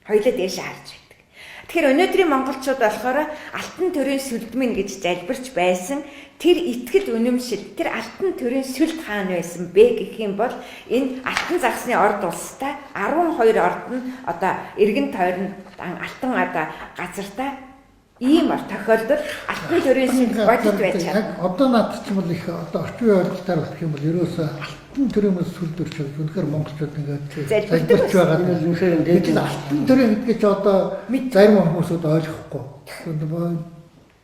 Хоёулаа дээшээ харж байдаг. Тэгэхээр өнөөдрийн монголчууд болохоор алтан төрийн сүлдмэн гэж залбирч байсан тэр итгэл үнэмшил тэр алтан төрийн сүлд хаана байсан бэ гэх юм бол энэ алтан загсны орд улстай 12 орд нь одоо эргэн тойронд алтан одоо газартаа ийм тохиолдол алтан төрийн сүлд бодит байж байгаа. Одоо над ч юм бол их одоо орчин үеийн ойлголтоор болох юм бол ерөөсөө алтан төрийн сүлд өрчөж үнэхээр монголчууд ингээд залбирч байгаа. Алтан төрийн гэдгийг ч одоо зарим хүмүүсүүд ойлгохгүй.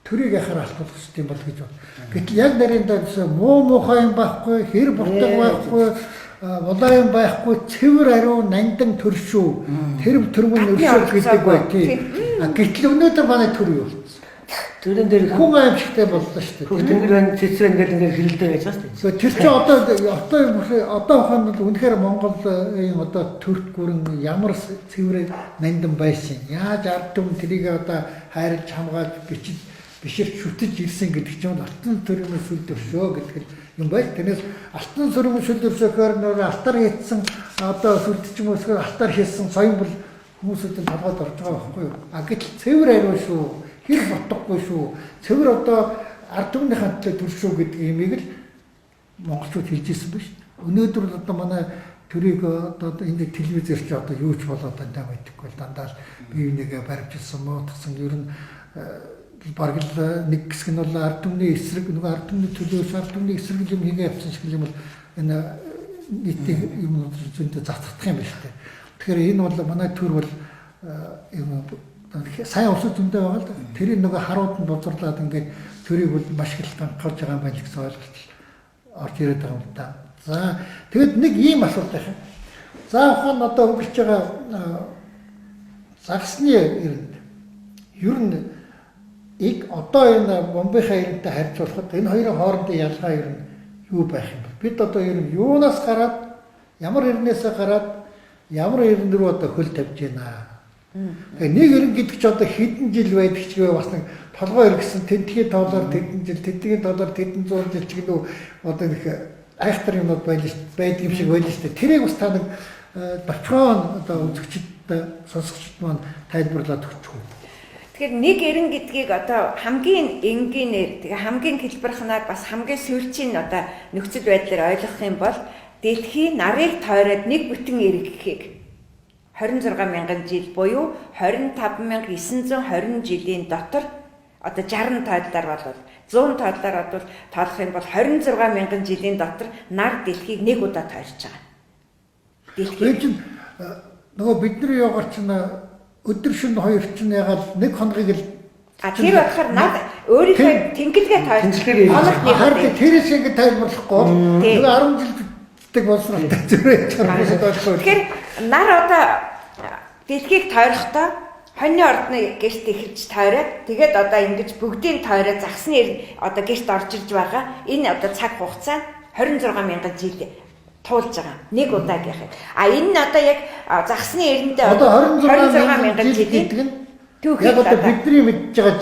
Төрийг яхаар албах хэрэгтэй юм бол гэж байна. Гэтэл яг нарийн дээр муу муухай юм байхгүй, хэр буртаг байхгүй, улаан юм байхгүй, цэвэр ариу нандан төршүү, тэрв төрмөн өршөөл гэдэг бай тий. Гэтэл өнөөдөр манай төр юу болсон? Төрөн дээр хүн аимшигтай боллоо шүү дээ. Тэнгэр байна, цэцэр байна гэдэг ингээд хэлэлдэ байж байгаа шүү дээ. Тэр чинь одоо ухаан бол үнэхээр Монголын одоо төрт гүрэн ямар цэвэр нандан байсан. Яаж ард түмэн тэрийг одоо хайрлж хамгаалж биширч шүтэж ирсэн гэдэг чинь алтан төрийн сүл дөршөө гэдэг юм байна. Тэрнээс алтан төрийн сүл дөршөөхөр нөр алтар хийсэн одоо сүлдч юм өсгөр алтар хийсэн соён бол хүмүүсийн толгойд орж байгаа байхгүй юу? Гэтэл цэвэр ариу шүү. Хэр ботгохгүй шүү. Цэвэр одоо ард түмний хандлага төршөө гэдэг юмыг л монголчууд хэлж ирсэн ба шүү. Өнөөдөр л одоо манай төрийг одоо энэ телевизээр ч одоо юу ч болоод байна гэдэггүй дандаа бие бинийгээ барьжсэн муудсан ер нь бараг л нэг хэсэг нь бол ард түмний эсрэг нөгөө ард түмний төлөөс ард түмний эсрэг юм хийгээ явсан шиг юм бол энэ нийтийн юм зөндөө зацдах юм байна шүү дээ. Тэгэхээр энэ бол манай төр бол юм сайн усуд зөндөө байгаа л да. Тэрийг нөгөө харууд нь бузарлаад ингээд төрийг бол маш их ганхалж байгаа юм байна гэсэн ойлголт орж ирээд байгаа юм да. За тэгэд нэг ийм асуулт байх юм. За ухаан одоо өгүүлж байгаа загсны ер нь одоо энэ бомбынхаа ирэнтэй харьцуулахад энэ хоёрын хоорондын ялгаа ер нь юу байх юм бэ? Бид одоо ер нь юунаас гараад ямар ирнээсээ гараад ямар ирэн рүү одоо хөл тавьж байна. Нэг ирэн гэдэг чинь одоо хэдэн жил байдаг ч гэвэл бас нэг толгой иргэсэн тентгийн тоолоор тэдэн жил, тэдгийн тоолоор тэдэн 100 жил ч гэдэг одоо их айхтар юмуд байдаг юм шиг байлаа шүү дээ. Тэрийг бас та нэг бачгаан одоо үзэгчд сонсогчд маань тайлбарлаад өгч үү. Тэгэхээр нэг эрен гэдгийг одоо хамгийн энгийнээр тэгээ хамгийн хэлбэрхнаар бас хамгийн сүүлчийн одоо нөхцөл байдлаар ойлгох юм бол дэлхийн нарыг тойроод нэг бүтэн эрэг гэхийг 26,000 жил буюу 25,920 жилийн дотор одоо 60 тойдлоор бол 100 тойдлоор бол тоолох юм бол 26,000 жилийн дотор нар дэлхийг нэг удаа тойрч байгаа. Энэ чинь нөгөө бидний явгаар чинь өдөр шөнө хоёр чинь ягаад нэг хоногийг л тэр бодохоор над өөрийнхөө тэнхлэгээ тойрч харин тэрээс ингэ тайлбарлахгүй нөгөө 10 жилдэг болсон л зүрээ чармасаа. Тэгэхээр нар одоо дэлхийг тойрохдоо хоньны ордны гэрт эхэлж тойроод тэгээд одоо ингэж бүгдийн тойроо загсны одоо гэрт орж ирж байгаа энэ одоо цаг хугацаа 26,000 жил туулж байгаа. Нэг удаа гэхэд. Энэ нь одоо яг загсны эрэндээ одоо 26,000 жил гэдэг нь яг одоо бидний мэдж байгаа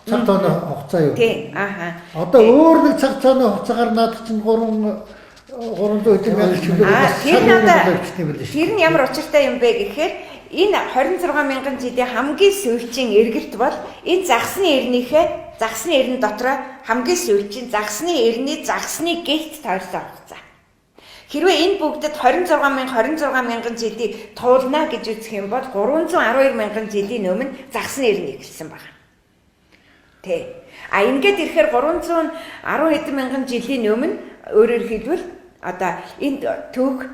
цаг тооны хугацаа юу? Тийм. Ааха. Одоо өөр нэг цаг тооны хугацаагаар наадах чинь 300 өдөр байх юм. Тэр нь ямар учиртай юм бэ гэхээр энэ 26,000 жилийн хамгийн сүүлчийн эргэлт бол энэ загсны эрен дотроо хамгийн сүүлчийн загсны эрний загсны гэгт тойрсон хугацаа. Хэрвээ энэ бүгдэд 26,000 жилийг туулна гэж үзэх юм бол 312,000 жилийн өмнө загсны эрен эхэлсэн байна. Тэ. Ингээд ирэхээр 310 хэдэн мянган жилийн өмнө өөрөөр хэлбэл одоо энэ түүх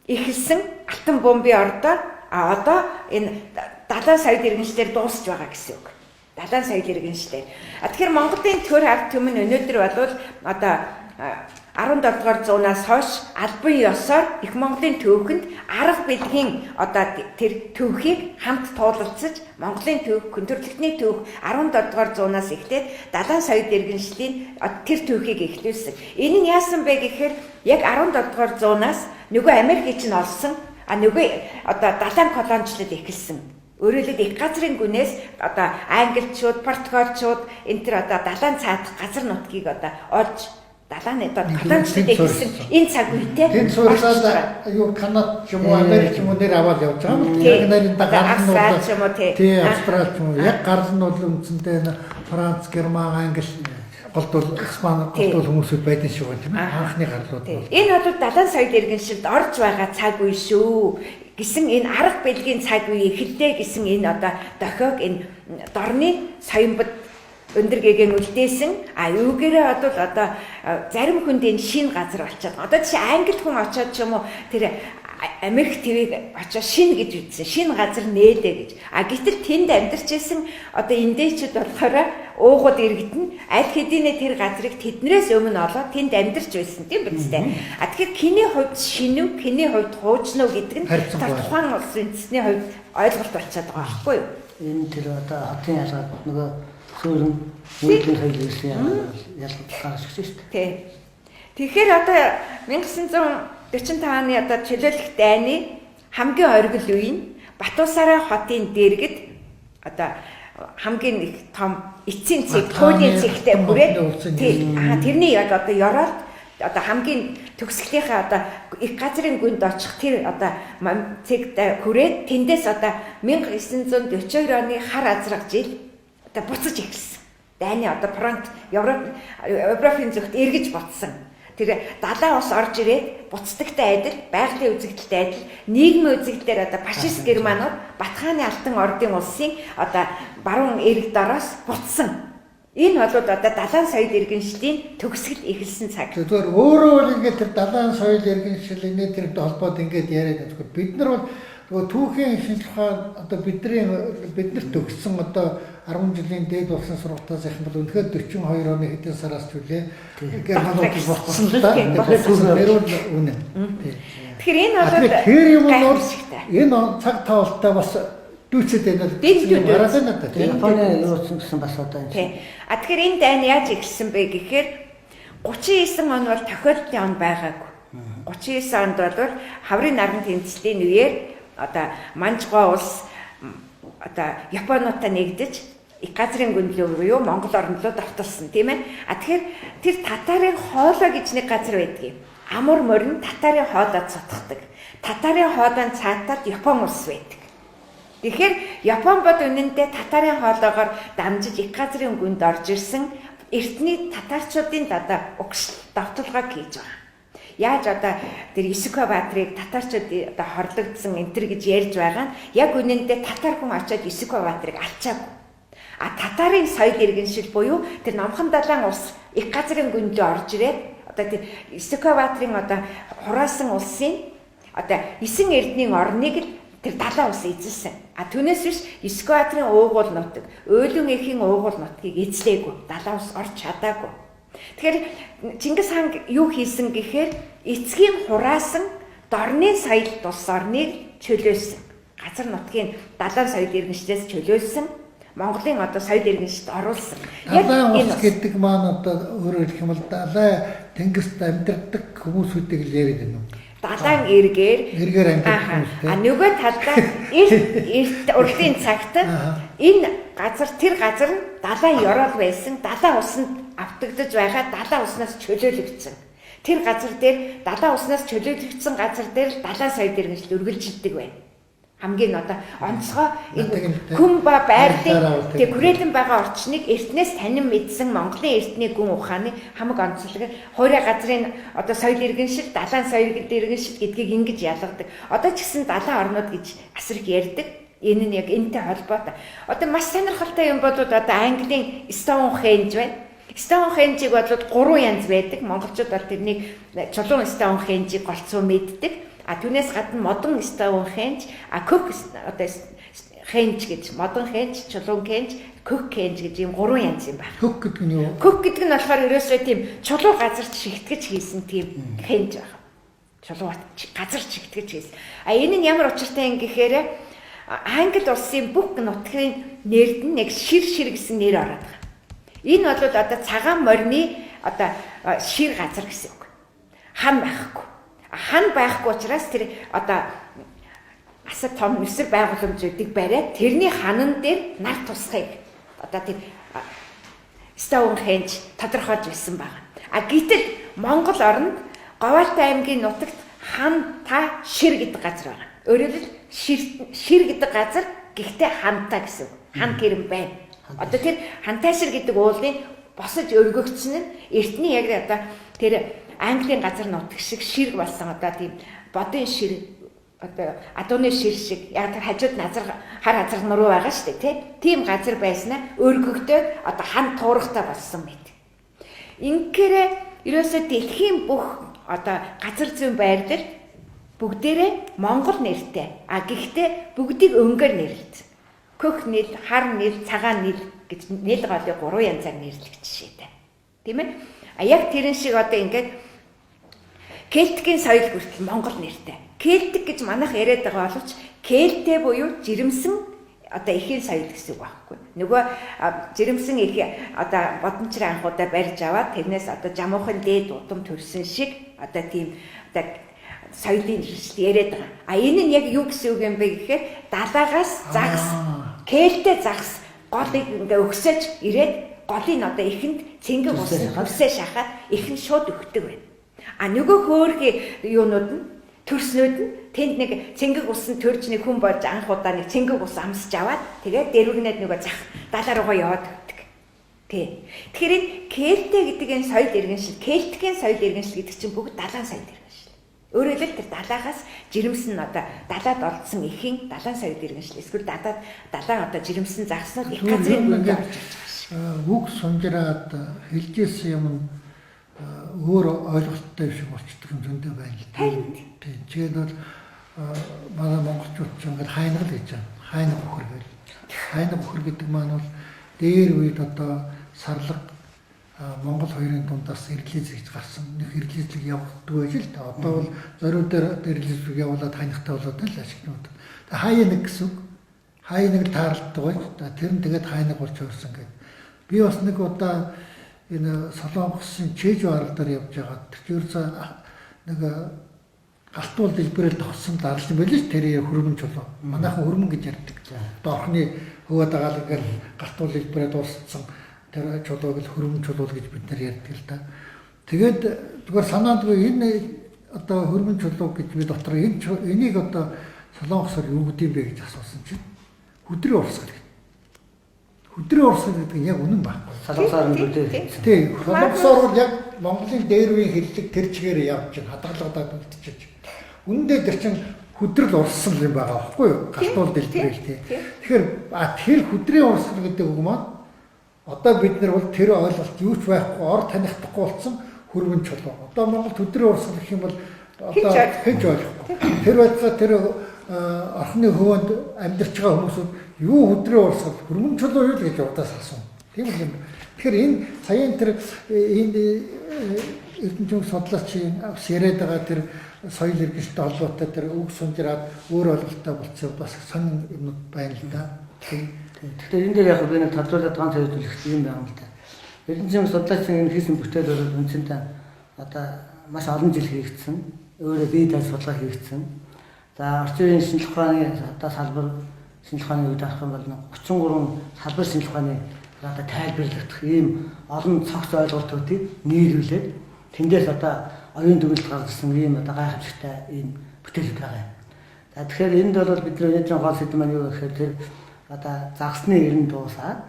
эхэлсэн алтан бомбын ордоо одоо энэ 70 сая иргэншлэр дуусч байгаа гэсэн үг. 70 сая иргэншлэр. Тэгэхээр Монголын төр ард түмэн өнөөдөр бол одоо 17 дугаар зуунаас хойш албан ёсоор их Монголын түүхэнд арга билгийн одоо тэр түүхийг хамт туулалцаж Монголын түүх, хүндрэлтний түүх 17 дугаар зуунаас эхлээд 70 сая иргэншлийн тэр түүхийг эхлүүлсэн. Энэ нь яасан бэ гэхээр яг 17 дугаар зуунаас нөгөө Америкч нь олсон нөгөө одоо далайн колоничлол эхэлсэн. Өөрөөр хэлбэл их газрын гүнээс одоо англичууд, португалчууд энэ төр одоо далайн цаадах газар нутгийг одоо олж далааны колоничлол эхэлсэн энэ цаг үедээ энэ суурьлаад юу Канада ч юм уу Америк ч юм уу нэр аваад явж байгаа юм. Яг нэрийн гар нь бол тий Австрали ч юм уу яг гар нь бол үндсэндээ Франц, Герман, Англи голдвол Испани голдвол хүмүүсүүд байдсан шүү тийм ээ. Анхны гарлууд бол. Энэ бол 70 сая иргэншилд орж байгаа цаг үе шүү гэсэн энэ арга билгийн цаг үе эхэллээ гэсэн энэ одоо дохиог энэ дорны соёмбод өндөр гээгэн үлдээсэн юугээрээ одоо зарим хүнд энэ шинэ газар болчиход. Одоо чи англи хүн очиод ч юм уу тэр Америк ТV-г очиод шинэ гэж үзсэн. Шинэ газар нээдэ гэж. Гэтэл тэнд амьдарч исэн одоо эндээчүүд болохоор уугууд иргэдэн аль хэдийнэ тэр газрыг тэднээс өмнө олоод тэнд амьдарч байсан тийм биз дээ. Тэгэхээр киний хувьд шинэв, киний хувьд хуучнаа гэдэг нь тухайн улсын үндэсний хувьд ойлголт болчиход байгаа байхгүй юу? Энэ тэр одоо хотын ялгаад нөгөө сүүрэн нийтийн соёл гэсэн ялгаж гарч ирсэн шүү дээ. Тий. Тэгэхээр одоо 1945 оны одоо чөлөөлөх дайны хамгийн оргил үе нь Батуусараа хотын дэргэд одоо хамгийн их том эцсийн цэг, туйлын цэгтэй бүрээд тэрний яг одоо ёроод одоо хамгийн төгсгөлийнхаа одоо их газрын гүнд очих тэр одоо цэгтэй хүрээд тэндээс одоо 1942 оны хар азраг жил одоо буцаж эхэлсэн. Дайны одоо фронт Европын зүгт эргэж ботсон. Тэр далайн ус орж ирээд буцдагтай адил, байгалийн үзэгдэлтэй адил, нийгмийн үзэгдлээр одоо фашист германууд Батхааны алтан ордын улсын одоо баруун эрэг дороос буцсан. Энэ бол одоо далайн соёл иргэншлийн төгсгөл эхэлсэн цаг. Зүгээр өөрөө ингээд тэр далайн соёл иргэншлийн тэр холбоод ингээд яриад байгаа. Бид нар бол нөгөө түүхийн шинжлэх ухаан одоо биднэрт төгссөн одоо 10 жилийн дээд болсон сургалтаас их бол үнэхээр 42 оны хэдэн сараас түлээ германууд болсон л да. Тэгэхээр үнэ. Тэгэхээр энэ бол тэр юм бол энэ цаг тавалтаа бас дүүцэд байна л. Хараад байна да. Японы юуцсан гэсэн бас одоо энэ. Тэгэхээр энэ дайн яаж эхэлсэн бэ гэхээр 39 он бол тохиолдлын он байгаагүй. 39 онд бол хаврын наран тэмцлийн үеэр одоо Манжгой улс одоо Японуудтай нэгдэж их газрын гүнлөө буюу Монгол орнд руу давталсан тийм ээ. Тэгэхээр тэр татарын хоолой гэж нэг газар байдгийг. Амур морин татарын хоодод сутгадаг. Татарын хоодын цаатаад Япон улс байдаг. Тэгэхээр Япон бод үнэндээ татарын хоолоогоор дамжиж их газрын гүнд орж ирсэн эртний татарчуудын дада угшил давталгааг хийж байгаа. Яаж одоо тэр Исүкэ Баатрыг татарчууд одоо хорлогдсон энэ төр гэж ярьж байгаа нь яг үнэндээ татар хүн очиод Исүкэ Баатрыг алчаагүй. А татарын соёл иргэншил буюу тэр Номхон далайн ус их газрын гүндээ орж ирээд одоо тэр Исүкэ Баатрын одоо хураасан улсын одоо 9 эрдний орныг тэр далайн ус эзэлсэн. А түүнээс биш Исүкэ Баатрын уугуул нутаг, Уйлун эхийн уугуул нутгийг эзлээгүй. Далайн ус орж чадаагүй. Тэгэхээр Чингис хаан юу хийсэн гэхээр эцгийн хураасан дорны соёл тус орныг чөлөөлсөн. Газар нутгийн далайн соёл иргэншлээс чөлөөлсөн. Монголын одоо соёл иргэншилд оруулсан. Далайн ус гэдэг маань одоо өөрөөр хэлэх юм бол далайн тэнгист амьдардаг хүмүүсүүдийг л яриад байна уу? Далайн эргээр амьдардаг хүмүүс. А нөгөө талдаа эрт урлагийн цагт энэ газар тэр газар нь далайн ёроол байсан. Далайн усанд автагдаж байгаа далайн уснаас чөлөөлөгдсөн. Тэр газар дээр далайн уснаас чөлөөлөгдсөн газар дээр далайн соёл иргэншил үргэлжилдэг байна. Хамгийн одоо онцгой энэ хүм ба байрлалын тэг хүрээлэн байгаа орчныг эртнээс танин мэдсэн Монголын эртний гүн ухааны хамаг онцлог хуурай газрын одоо соёл иргэншил, далайн соёл иргэншил гэдгийг ингэж ялгадаг. Одоо ч гэсэн далайн орнууд гэж асар их ярьдаг. Энэ нь яг энэтэй холбоотой. Одоо маш сонирхолтой юм бол одоо Английн Стоунхендж байна. Стоунхенжийг бол 3 янз байдаг. Монголчууд бол тэрнийг чулуун Стоунхенжийг голцоо мэддэг. А түүнээс гадна модон Стоунхендж, Кök одоо хенж гэж модон хенж, чулуун хенж, Кök хенж гэж ийм 3 янз юм байна. Кök гэдэг нь юу? Кök гэдэг нь болохоор ерөөсөө тийм чулуу газарт шигтгэж хийсэн тийм хенж байна. Чулуу газар шигтгэж хийсэн. А энэ нь ямар учиртай юм гэхээр Англи улсын бүх нутгийн нэрд нь яг шир гэсэн нэр ороод байгаа. Энэ бол одоо цагаан морины одоо шир газар гэсэн үг. Хан байхгүй. Хан байхгүй учраас тэр одоо асар том нүсэр байгууламжуудыг бариад тэрний ханан дээр нар тусахыг одоо тэр Стоунхендж тодорхойлж байсан байна. А гэтэл Монгол орнд Говьалтай аймгийн нутагт хан та шир гэдэг газар байна. Өөрөөр хэлбэл шир гэдэг газар гэхдээ хантай гэсэн. Хан гэрэм байна. Одоо тэр хантай шир гэдэг уулын босож өргөгдсөн нь эртний яг одоо тэр Английн газар нутаг шиг ширг болсон одоо тийм бодын шир одоо адууны шир шиг яг тэр хажууд хар азар нуруу байгаа шүү дээ тийм газар байснаа өргөгдөөд одоо хан туурахтай болсон мэт. Инхээр ерөөсөө дэлхийн бүх одоо газар зүйн байрлал бүгдээрээ Монгол нэртэй. А гэхдээ бүгдийг өнгөөр нэрлэдэг. Кök нийл, хар нийл, цагаан нийл гэж нийл голыг 3 янзаар нэрлэгдэж шийдэ. Тийм ээ? А яг тэрэн шиг одоо ингээд Кельтикийн соёл хүртэл Монгол нэртэй. Кельтик гэж манайх яриад байгаа боловч Кельтэ буюу жирэмсэн одоо эхийн соёл гэсэн үг байхгүй. Нөгөө жирэмсэн их одоо бодомчрын анхудаа барьж аваад тэрнээс одоо жамуухан дээд удам төрсөн шиг одоо тийм одоо соёлын хэрэгсэл яриад байгаа. А энэ нь яг юу гэсэн үг юм бэ гэхээр далаагаас загас Кельтэ загас голыг ингээ өгсөж ирээд голын одоо ихэнд цэнгэг усээ шахаад ихэн шууд өгдөг байна. А нөгөө хөөрхи юунууд нь төрснүүд нь тэнд нэг цэнгэг усан төрж нэг хүн болж анх удаа нэг цэнгэг ус амсж аваад тэгээд дэрвгнээд нөгөө зах далаа руугаа яваад өгдөг. Тий. Тэгэхээр энэ Кельтэ гэдэг энэ соёл иргэншил, Кельтикийн соёл иргэншил гэдэг чинь бүгд далайн соёл иргэншил. Өөрөөр хэлбэл тэр далаагаас жирэмсэн одоо далаад олдсон эхийн далайн соёл иргэншил. Эсвэл далайн одоо жирэмсэн загснууд их газрын мөнгө орж ирж байгаа шүү. Үг сунжраад хэлжсэн юм өөр ойлголттой шиг болчихдог юм зөндөө байна л да. Тэгээд бол манай монголчууд ч ингээд хайнал гэж байна. Хайнал бөхөр гэл. Хайнал бөхөр гэдэг маань бол дээр үед одоо сарлаг Монгол хоёрын дундаас эрлийз гэж гарсан. Нэг эрлийзлэг явагддаг байж л та. Одоо бол зориуд дээр эрлийзлэг явуулаад хайнахтай болоод л ашигнууд. Тэгээд хайнаг гэсэн үг. Хайнаг тааралддаг байж. Тэр нь тэгээд хайнаг болж өрсөн гэдэг. Би бас нэг удаа энэ Солонгосын Чежу арал дээр явж байгаа. Тэр нэг галтуул дэлбэрээр тогсон зарлж байл ш тэр хөрмөн чулуу. Манайхан хөрмөн гэж ярьдаг. Доорхны хөвөд агаал ингээл галтуул дэлбэрээр дууссан тэр чулууг л хөрмөн чулуу гэж бид нар ярьдаг л да. Тэгээд зүгээр санаандгүй энэ одоо хөрмөн чулуу гэж би дотор энийг одоо Солонгосоор юу гэдэм бэ гэж асуусан чинь Хөдрийн урсгал. Хөдрийн урсгал гэдэг нь яг үнэн баг. Салгасаар нь бүдээ. Тийм. Солонгосоор бол яг Монголын дээр үеийн хэллэг тэр чигээр явж чинь хадгалагадаад үлдчихэж. Үндэ тэр чинь хөдрөл урсгал юм байгаа байхгүй юу? Галтуул дэлбэрэл тий. Тэгэхээр тэр хөдрийн урсгал гэдэг үг маань одоо бид нар бол тэр ойлголт юу ч байхгүй ор танихдахгүй болсон хөрвөн чулуу. Одоо Монгол хөдрийн урсгал гэх юм бол одоо хэн ч ойлгохгүй. Тэр байдлаар тэр орхны хөвөнд амьдарч байгаа хүмүүсүүд юу хөдрийн урсгал хөрвөн чулуу юу л гэж удаас асуув. Тийм үү? Тэгэхээр энэ саяын тэр энэ эрдэнэчийн судлаачийн яриад байгаа тэр соёл иргэнштэй холбоотой тэр үг сунжраад өөр ойлголттой болцсон бас сонин юмнууд байна л да. Тэгэхээр энэ дээр яг би нэг тодруулаад ганц хэлэх юм байна л да. Эрдэнэчийн судлаачийн энэ хийсэн бүтээл бол үндсэндээ одоо маш олон жил хийгдсэн. Өөрөө бие дааж судалгаа хийгдсэн. За орчин үеийн шинжлэх ухааны одоо салбар шинжлэх ухааны үед авах юм бол 33 салбар шинжлэх ухааны одоо тайлбарлагдах ийм олон цогц ойлголтуудыг нийлүүлээд тэндээс одоо оюун төгөлд гаргасан ийм одоо гайхамшигтай ийм бүтээлүүд байгаа юм. За тэгэхээр энд бол бидний өнөөдрийн гол сэдэв маань юу гэхээр тэр одоо загсны эрен дуусаад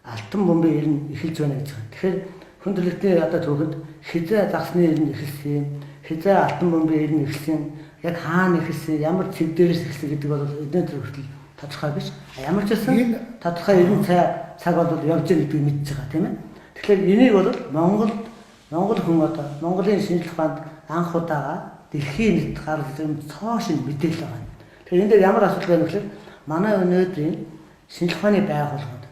алтан бомбын эрен эхэлж байна гэж байна. Тэгэхээр хүн төрөлхтний одоо түүхэнд хизээ загсны эрен эхэлсэн, хизээ алтан бомбын эрен эхэлсэн, яг хаана эхэлсэн, ямар цэг дээрээс эхэлсэн гэдэг бол өнөөдөр хүртэл тодорхой биш. Ямар ч байсан тодорхой эрен цаг бол явж байгаа гэдгийг мэдж байгаа тийм ээ. Тэгэхээр энийг бол Монгол хүн одоо Монголын шинжлэх ухаанд анх удаага дэлхийн нийт гаргасан цоо шин мэдээлэл байгаа. Тэгэхээр энэ дээр ямар асуудал байна вэ гэхээр манай өнөөдрийн шинжлэх ухааны байгууллагууд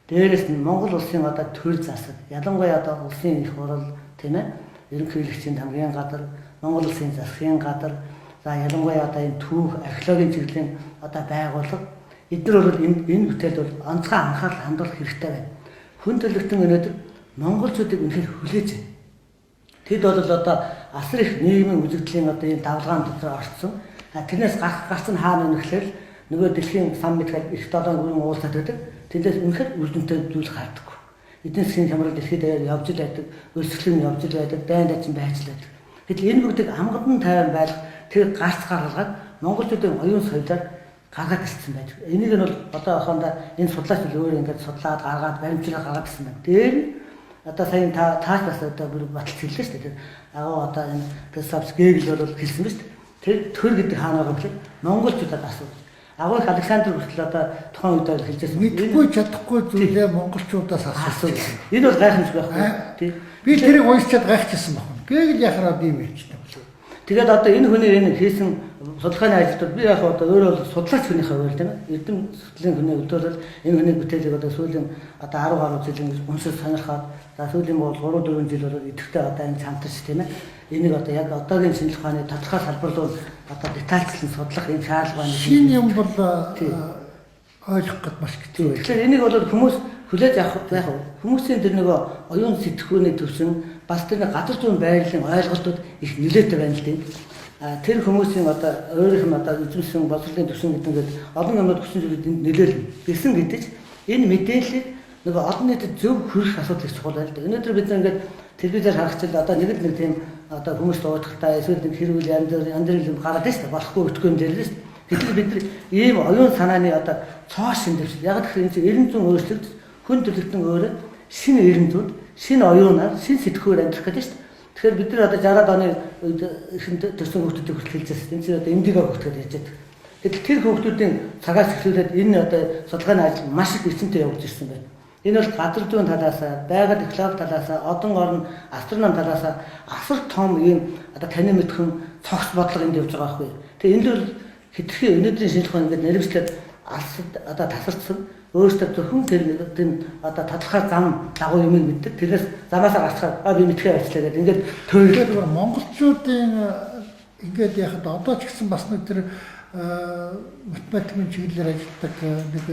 дээрээс нь Монгол улсын одоо төр засаг, ялангуяа одоо улсын их хурал тийм ээ, ерөнхийлөгчийн хамгийн гадар, Монгол улсын засгийн гадар, за ялангуяа одоо энэ түүх археологийн чиглэлийн одоо байгууллага эдгээр бол энэ бүтээлд бол онцгой анхаарал хандуулах хэрэгтэй байна. Хүн төрөлхтөн өнөөдөр монголчуудыг үнэхээр хүлээж байна. Тэд бол одоо асар их нийгмийн үзэгдлийн одоо энэ давлгаан дотор орцсон. Тэрнээс гарсан хаана вэ гэхээр нөгөө дэлхийн саммит гэдэг их 7 гүрэн уулзаад байдаг. Тэндээс үнэхээр үлдэнтэй зүйл хардаггүй. Эдийн засгийн хямрал дэлхийд даяар явж л байдаг, өрсөлдөөн явж л байдаг, дайн дайчин байж л байдаг. Гэтэл энэ бүгдийг амгалан тайван байлгах тэр гарц гаргалгаад монголчуудын оюун соёлоор гаргаад ирсэн байдаг. Энийг нь бол одоо охондоо энэ судлаач өөр ингээд судлаад гаргаад баримтлаад гаргаад ирсэн байна. Тэр одоо сая тааш бас одоо бүр баталж хэллээ шүү дээ. Агуу одоо энэ Крисапс Гэгл бол хэлсэн биз дээ. Тэр төр гэдэг хаана байгаа гэхээр монголчуудад асуудал. Агуу их Александр хүртэл одоо тухайн үед хэлжсэн. Мэдхгүй чадахгүй зүйлээ монголчуудаас асуусан. Энэ бол гайхамшиг байхгүй тий. Би тэрийг уншчаад гайхчихсан байна. Гэгл яхараад ийм ярьчихсан болов. Тэгээд одоо энэ хүний энэ хийсэн судалгааны ажилтнууд би яг одоо өөрөө судлаач хүнийхээ хувьд тийм ээ эрдэм судлалын хүний хувьд бол энэ хүний бүтээлийг одоо сүүлийн одоо 10 гаруй жилийн уншиж сонирхоод за сүүлийн бол 3 4 жил бол идэвхтэй одоо энэ чамтарч тийм ээ энийг одоо яг одоогийн шинжлэх ухааны тодорхой салбарлуул одоо детальчлан судлах юм шаардлага байна. Шинэ юм бол ойлгох гэд маш хэцүү байна. Тэгэхээр энийг бол хүмүүс хүлээж авах яг хүмүүсийн тэр нөгөө оюун сэтгхүүний төвшин бас тэр газар зүйн байрлалын ойлголтууд их нөлөөтэй байна л дээ. Тэр хүмүүсийн одоо өөрийнх нь одоо эзэмсэн боловсролын төвшин гэдэг олон юмнууд хүчин зүйлүүд нөлөөлнө. Гэсэн гэдэж энэ мэдээллийг нөгөө олон нийтэд зөв хүргэх асуудал их чухал байна л дээ. Өнөөдөр бид ингээд телевизээр харахчил одоо нэг тийм одоо хүмүүс дуудахтаа эсвэл нэг хэрүүл янз бүрийн юм гараад байна шүү дээ. Болохгүй өгөхгүй юм дээр л шүү дээ. Гэтэл бид ийм оюун санааны одоо цоо шин дэвшил яг тэгэхээр энэ чинь эрен зүйн өөрчлөлт хүн төрөлхтөн өөрөө шинэ эрен зүйд шинэ оюунаар шинэ сэтгхүүр амьдрах гэдэг шүү дээ. Тэгэхээр бид нар одоо 60-аад оны үед ихэнд төрсэн хүмүүсийг хүртэл хэлжсэн. Энэ чинь одоо эмдигээ хөгтөд яаж яадаг. Гэтэл тэр хүмүүсийн цагаас эхлүүлээд энэ одоо судалгааны ажил маш их эцэнтэй явж ирсэн байна. Энэ бол газар зүйн талаасаа, байгаль экологи талаасаа, одон орон астроном талаасаа асар том ийм одоо танин мэдхэн цогц бодлого энд явж байгаа байхгүй. Тэгээ энэ л хэтэрхий өнөөдрийн шинжлэх ухаан ингээд нэрвчлээд одоо тасарчсан өөрөөсөө зөвхөн тэр одоо тодорхой зам дагуу юм мэддэг. Тэрнээс замаасаа гарчаад би мэдхээ ажиллаа гэдэг ингээд төөрөлд монголчуудын ингээд яхад одоо ч гэсэн бас нэг тэр математикийн чиглэлээр ажилладаг нэг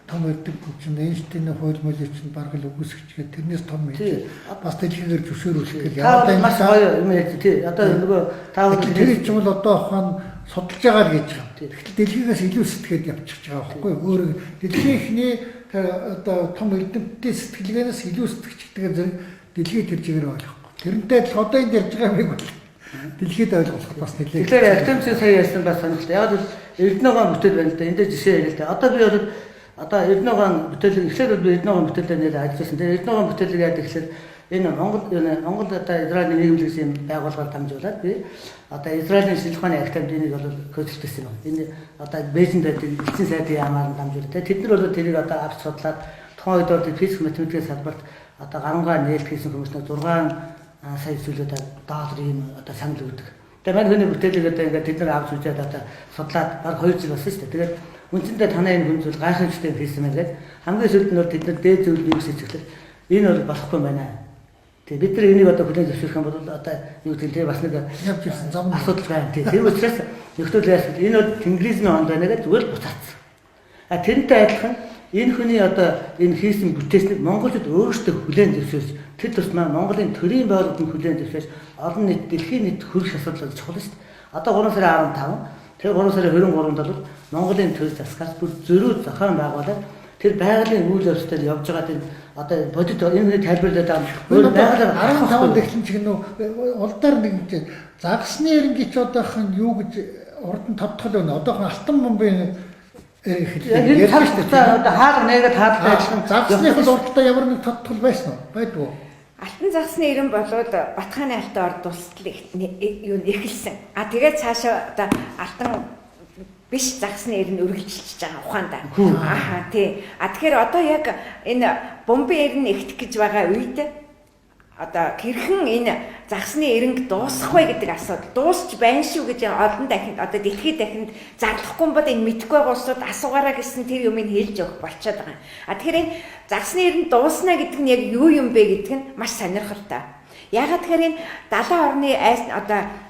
том эрдэг хүчин Эйнштейн хууль мөлий чинь бараг л үгүйсгчгээд тэрнээс том юм. Бас дэлхийгээр зөвшөөрүүлэх гэх яагаад маш гоё юм ярьж тий. Одоо нөгөө таавал тэр чинь бол одоо ухаан судалж байгаа л гэж байна. Тэгэхдээ дэлхийгээс илүү сэтгэхэд явчихж байгаа байхгүй юу? Өөр дэлхийн ихний одоо том эрдэмтдийн сэтгэлгээнээс илүү сэтгэгчдгээр зэрэг дэлхий тэр чигээр ойлгохгүй. Тэрнтэй адилхан одоо энэ ярьж байгаа юм бол дэлхийд ойлгох бас нэлээд. Тэгэхээр артемцийн сая ярьсан бас сонирхолтой. Яг л эрдэнэгаа бүтээл байна л да. Энд дээр жишээ ярил л да. Одоо би бол одоо Эрдэнэгийн бүтээлэг эхлээд би Эрдэнэгийн бүтээлээр нэр ажилласан. Тэгээ Эрдэнэгийн бүтээлэг яа гэхээр энэ Монгол одоо Израилийн нийгэмлэг юм байгууллагаар дамжуулаад би одоо Израилийн шинжлэх ухааны академиг бол хөдөлгөсөн юм. Энэ одоо Бээжинд байдаг эцсийн сайдын яамаар дамжуулаад тэд нар бол тэрийг одоо авч судлаад тухайн үед бол физик математикийн салбарт одоо гарангаа нээлт хийсэн хүмүүс нэг 6 сая зүйлүүд доллар юм одоо санал өгдөг. Тэгээ манай хүний бүтээлэг одоо ингээд тэд нар авч үзээд одоо судлаад баг 2 жил болсон шүү дээ. Тэгээд үндсэндээ танай энэ хүн зүйл гайхамшигтай хийсэн мэн гэдэг. Хамгийн сүүлд нь тэд нар дээд зүйл юу гэж хэлэхэд энэ бол болохгүй байна. Тэгээ бид нар энийг одоо хүлээн зөвшөөрөх юм бол одоо юу гэдэг нь бас нэг явж ирсэн зам асуудал байна. Тэр учраас нөхцөл яасан энэ бол Тенгризмийн онд байна гэдэг зүгээр буцаацсан. А тэрнтэй адилхан энэ хүний одоо энэ хийсэн бүтээснийг монголчууд өөрсдөө хүлээн зөвшөөрч тэр тусмаа Монголын төрийн байгууллагын хүлээн зөвшөөрч олон нийт дэлхийн нийт хөрөх асуудал чухал шүү дээ. Одоо 3 сарын 15 тэр 3 сарын 23-нд бол Монголын төр засгаас бүр зөрүү зохион байгуулаад тэр байгалийн үйл явцад явж байгаа тэр одоо бодит энэ тайлбарлаад байгаа өөр байгалаар 15 эхлэн чиг нөө улдаар нэг загсны эренгийн ч одоохон юу гэж урд нь тодтол байна. Одоохон алтан бомбын энэ цаг хугацаа одоо хаагаар нэгэд хаалтай ажиллах загсных л урдтай ямар нэг тодтол байсан уу? Байдгүй. Алтан загсны эрен болоод Батхааны алтан орд улсад юу эхэлсэн. А тэгээд цаашаа одоо алтан биш загсны эрен үргэлжилж байгаа ухаандаа. Аа тий. А тэгэхээр одоо яг энэ бомбын эрен эхтэх гэж байгаа үед одоо хэрхэн энэ загсны эренг дуусгах вэ гэдэг асуудал дуусч байна шүү гэж олон дахин одоо дэлхийд дахинд зарлахгүй бол энэ мэдхгүй байгаа улсууд асуугаараа гэсэн тэр юмыг хэлж өгөх болчиход байгаа. А тэгэхээр энэ загсны эрен дуусна гэдэг нь яг юу юм бэ гэдэг нь маш сонирхолтой. Ягаад тэгэхээр энэ 70 орны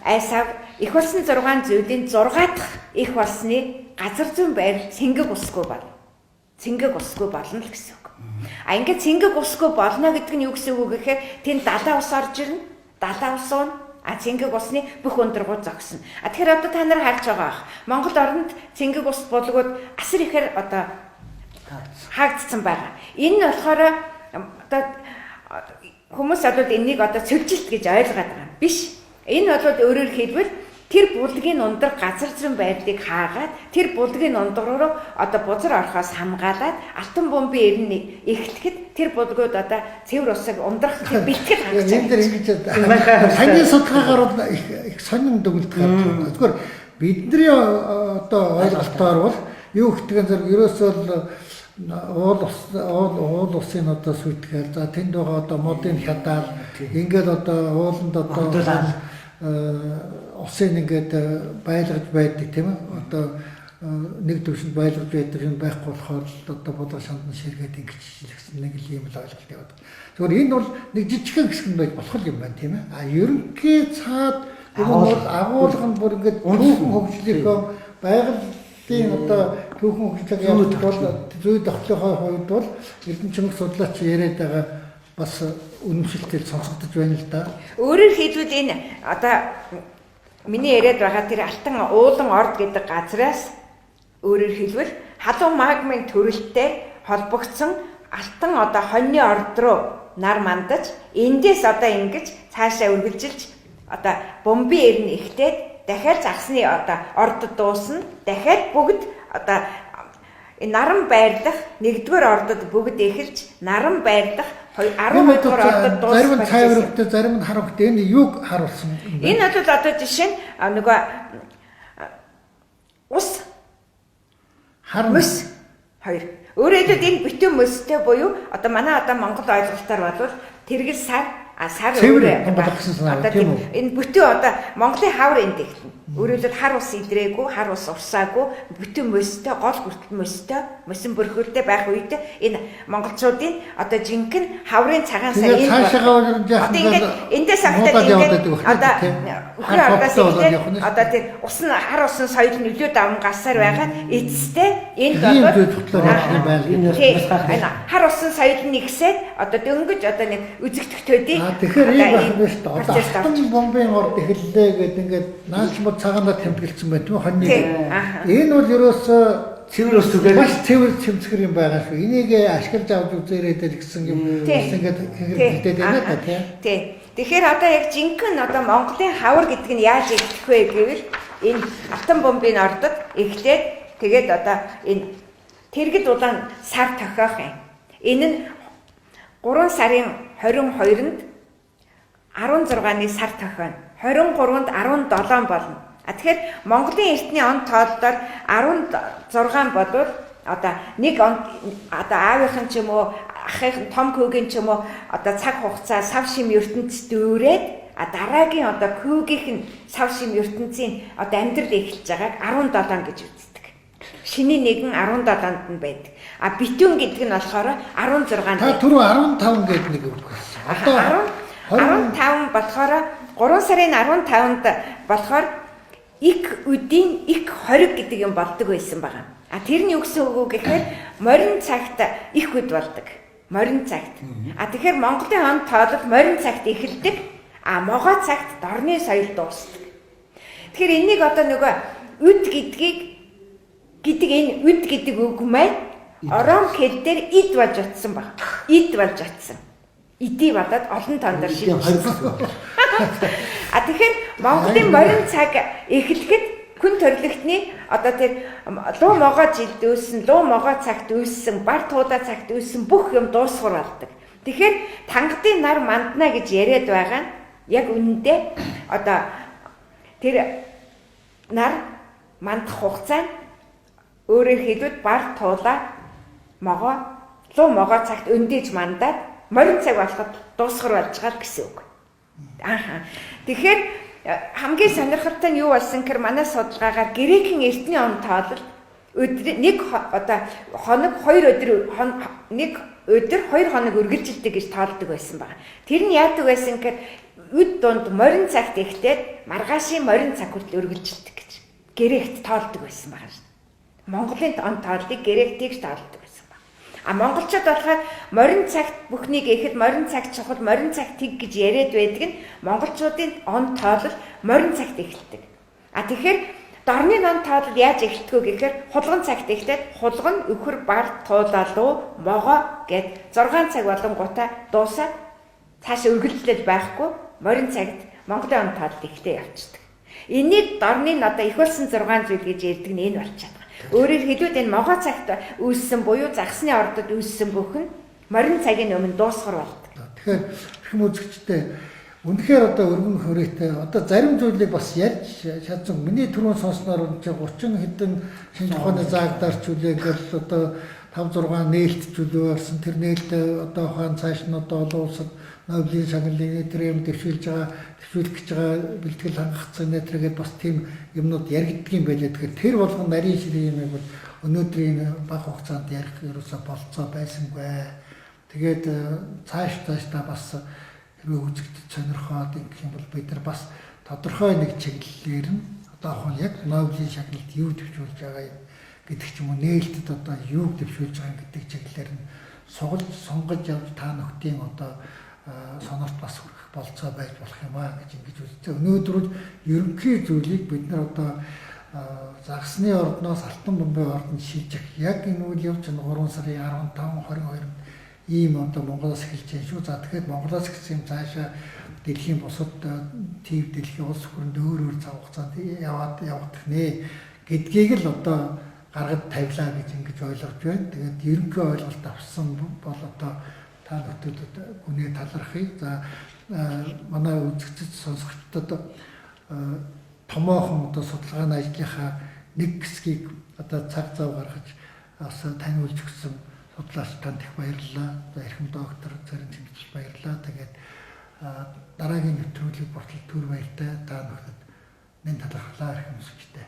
айсав их болсон 6 зүйлийн 6 дахь их болсны газар зүйн байр цэнгэг усгүй байна. Цэнгэг усгүй болно л гэсэн үг. А ингээд цэнгэг усгүй болно гэдэг нь юу гэсэн үг гэхээр тэнд далаа ус орж ирнэ. Далаа ус уун цэнгэг усны бүх өндргууд зогсно. А тэгэхээр одоо та нар харж байгаа бах. Монгол оронд цэнгэг ус булгууд асар ихээр одоо хаагдсан байгаа. Энэ нь болохоор одоо хүмүүс одоо энийг одоо цөвжилт гэж ойлгоод байгаа юм биш. Энэ бол өөрөөр хэлбэл тэр булгийн ундраг газар зүйн байдлыг хаагаад тэр булгийн ундраг руу одоо бузар орохоос хамгаалаад алтан бомбын эренний эхлэхэд тэр булгууд одоо цэвэр усыг ундрах тэр бэлтгэл хангаж байгаа. Энэ дэр ингэж сангийн судалгаагаар бол их сонин дүгнэлт гарч байна. Зүгээр бидний одоо ойлголтоор бол юу гэдэг нь зэрэг ерөөсөө уул усын одоо сүйтгээл за тэнд байгаа одоо модын хядаал ингээд одоо ууланд одоо усын ингээд байлгаж байдаг тийм ээ одоо нэг төвшөнд байлгаж байдаг юм байхгүй болохоор одоо бодлого шандны ширгээд ингэжлэгсэн нэг л юм л ойлголт яваад. Тэгвэл энэ бол нэг жижигхэн хэсэг нь байж болох юм байна тийм ээ. А ерөнхий цаад энэ бол агуулга нь бүр ингээд түүхэн хөгжлийнхөө байгалийн одоо түүхэн хөгжлийг явуулах бол зүй тогтлохын хувьд бол эрдэнэчмэг судлаач яриад байгаа бас үнэмшилтэй сонсогдож байна л да. Өөрөөр хэлбэл энэ одоо миний яриад байгаа тэр алтан уулан орд гэдэг газраас өөрөөр хэлбэл халуун магмын төрөлттэй холбогдсон алтан одоо хоньны орд руу нар мандаж эндээс одоо ингэж цаашаа үргэлжилж одоо бомбын эрен эхлээд дахиад загсны одоо ордод дуусна. Дахиад бүгд одоо наран байрлах нэгдүгээр ордод бүгд эхэлж наран байрлах 12 дугаар ордод дуусна. Зарим нь цайвартай, зарим нь харавтай. Энэ юг харуулсан юм бэ? Энэ бол одоо жишээ нь нөгөө ус мөс хоёр. Өөрөөр хэлбэл энэ битүүн мөстэй буюу одоо манай одоо Монгол ойлголтоор бол тэргэл сар сар өөрөө одоо энэ бүтэн одоо Монголын хавар энд ихтэн. Өөрөөр хэлбэл хар ус идрээгүй, хар ус урсаагүй, бүтэн мөстэй, гол хүртэл мөстэй, мөсөн бөрхөлтэй байх үед энэ монголчуудын одоо жинхэнэ хаврын цагаан сая энэ цаашаа ингээд эндээс ахтаад ингээд одоо үхрээ одоо тэр ус нь хар усын соёл нөлөө даван гасаар байгаа эцэстээ энд одоо хар усын соёл нэгсээд одоо дөнгөж одоо нэг үзэгдэхтэйдий тэгэхээр ийм байх нь шүү дээ. Одоо алтан бомбын орд эхэллээ гэдэг ингээд наачмод цагаанаар тэмдэглэсэн байна тийм хоньны. Энэ бол ерөөсөө цэвэр ус зүгээр маш цэвэр цэмцгэр юм байгаа шүү. Энийг ашиглаж авч үзээрэй гэсэн юм ингээд хэлээд байна да тийм. Тий. Тэгэхээр одоо яг жинхэнэ одоо Монголын хавар гэдэг нь яаж эхлэх вэ гэвэл энэ алтан бомбын ордод эхлээд тэгээд одоо энэ тэргэд улаан сар тохиох юм. Энэ нь 3 сарын 22-нд 16-ны сар тохино. 23-нд 17 болно. Тэгэхээр Монголын эртний он тооллоор 16 бодвол одоо нэг он одоо аавынхан ч юм уу ахын том күүгийн ч юм уу одоо цаг хугацаа сав шим ертөнцид дүүрээд дараагийн одоо күүгийнх нь сав шим ертөнцийн одоо амьдрал эхэлж байгааг 17 гэж үздэг. Шиний нэгэн 17-нд нь байдаг. Битүүн гэдэг нь болохоор 16-нд. Та түрүү 15 гэдэг нэг үг хэлсэн. Одоо 15 болохоор 3 сарын 15-нд болохоор их үдийн их хориг гэдэг юм болдог байсан байгаа. Тэр нь юу гэсэн үг вэ гэхээр морин цагт их үд болдог. Морин цагт. Тэгэхээр Монголын он тоолол морин цагт эхэлдэг. Могоо цагт дорны соёл дуусдаг. Тэгэхээр энийг одоо нөгөө үд гэдэг энэ үд гэдэг үг маань орон хэл дээр ид болж утсан баг. Ид болж утсан. Иди болоод олон тондор шилжсэн. Тэгэхээр Монголын морин цаг эхлэхэд хүн төрөлхтний одоо тэр луу могоо жилд үүссэн, луу могоо цагт үүссэн, бар туудаа цагт үүссэн бүх юм дуусгар болдог. Тэгэхээр тангадын нар мандна гэж яриад байгаа нь яг үнэндээ одоо тэр нар мандах хугацаа нь өөрөөр хэлбэл бар туулаа могоо луу могоо цагт өндөөж мандаад морин цаг болоход дуусгар болж байгаа гэсэн үг. Тэгэхээр хамгийн сонирхолтой нь юу болсон гэхээр манай судалгаагаар грекийн эртний он тоолол нэг хоног 2 өдөр нэг өдөр 2 хоног үргэлжилдэг гэж тоолдог байсан байна. Тэр нь яадаг байсан гэхээр үд дунд морин цагт ихтэй маргаашийн морин цаг хүртэл үргэлжилдэг гэж грект тоолдог байсан байна. Монголын он тооллыг грек тэгж тоолдог байсан байна. Монголчууд болохоор морин цагт бүхнийг ихэд морин цаг чухал, морин цаг тэг гэж яриад байдаг нь монголчуудын он тоолол морин цагт эхэлдэг. Тэгэхээр дорны он тоолол яаж эхэлдэг вэ гэхээр хулган цагт эхлээд хулган өхөр бар туулалуу могоо гэд 6 цаг болонгуудаа дуусаад цааш үргэлжлэл байхгүй морин цагт Монголын он тоолол ихтэй явчихдаг. Энийг дорны одоо их болсон 6 зүйл гэж ярьдаг нь энэ болчиход байна. Өөрөөр хэлбэл энэ могоо цагт үүссэн буюу загсны ордод үүссэн бүхэн морин цагийн өмнө дуусгар болдог. Тэгэхээр хэм үзэгчтэй үнэхээр одоо өргөн хүрээтэй одоо зарим зүйлийг бас ярьж чадсан. Миний түрүүн сонсноор 30 хэдэн шинж ухааны заагдаарч үлээ ингээл одоо 5 6 нээлтжүүлээ болсон. Тэр нээлтээ одоо ухаан цааш нь одоо олон улсад Нобелийн шагналын нэтрээр дэвшүүлж байгаа гэж байгаа бэлтгэл хангацсан нэтргээд бас тийм юмнууд яригддаг юм байлээ. Тэгэхээр тэр болгон нарийн ширээ юм бол өнөөдрийн бага хугацаанд ярих ерөөсө болцоо байсангүй. Тэгээд цаашдаа бас хэрвээ үзэгдэж сонирхоод ингэх юм бол бид нар бас тодорхой нэг чиглэлээр нь одоо ахын яг Нобелийн шагналд юу дэвшүүлж байгаа юм гэдэг ч юм уу нээлттэд одоо юу дэвшүүлж байгаа гэдэг чиглэлээр нь сонгож явж та нөхдийн одоо сонорт бас хүрэх болцоо байж болох юм аа гэж ингэж үздэг. Өнөөдөр ерөнхий зүйлийг бид нар одоо загсны ордноос алтан бомбын ордонд шилжих яг энэ үйл явц нь 3 сарын 15 22 ийм одоо Монголоос эхэлж байна шүү. За тэгэхээр Монголоос гэсэн юм цаашаа дэлхийн бусад төв дэлхийн улс хөрөнд өөр цаг хугацаанд явагдах нэ гэдгийг л одоо гаргад тавилаа гэж ингэж ойлгож байна. Тэгээд ерөнхий ойлголт авсан бол одоо та бүхэнд гүнээ талархъя. За манай үзэгчд сонсогчдод томоохон одоо судалгааны ажлынхаа нэг хэсгийг одоо цаг зав гаргаж бас таниулж өгсөн судлаач танд их баярлалаа. За эрхэм доктор Зарин Тэмцэл баярлалаа. Тэгээд дараагийн нэвтрүүлэг болтол түр баяртай та бүхэнд нэн талархлаа эрхэм үзэгчдээ.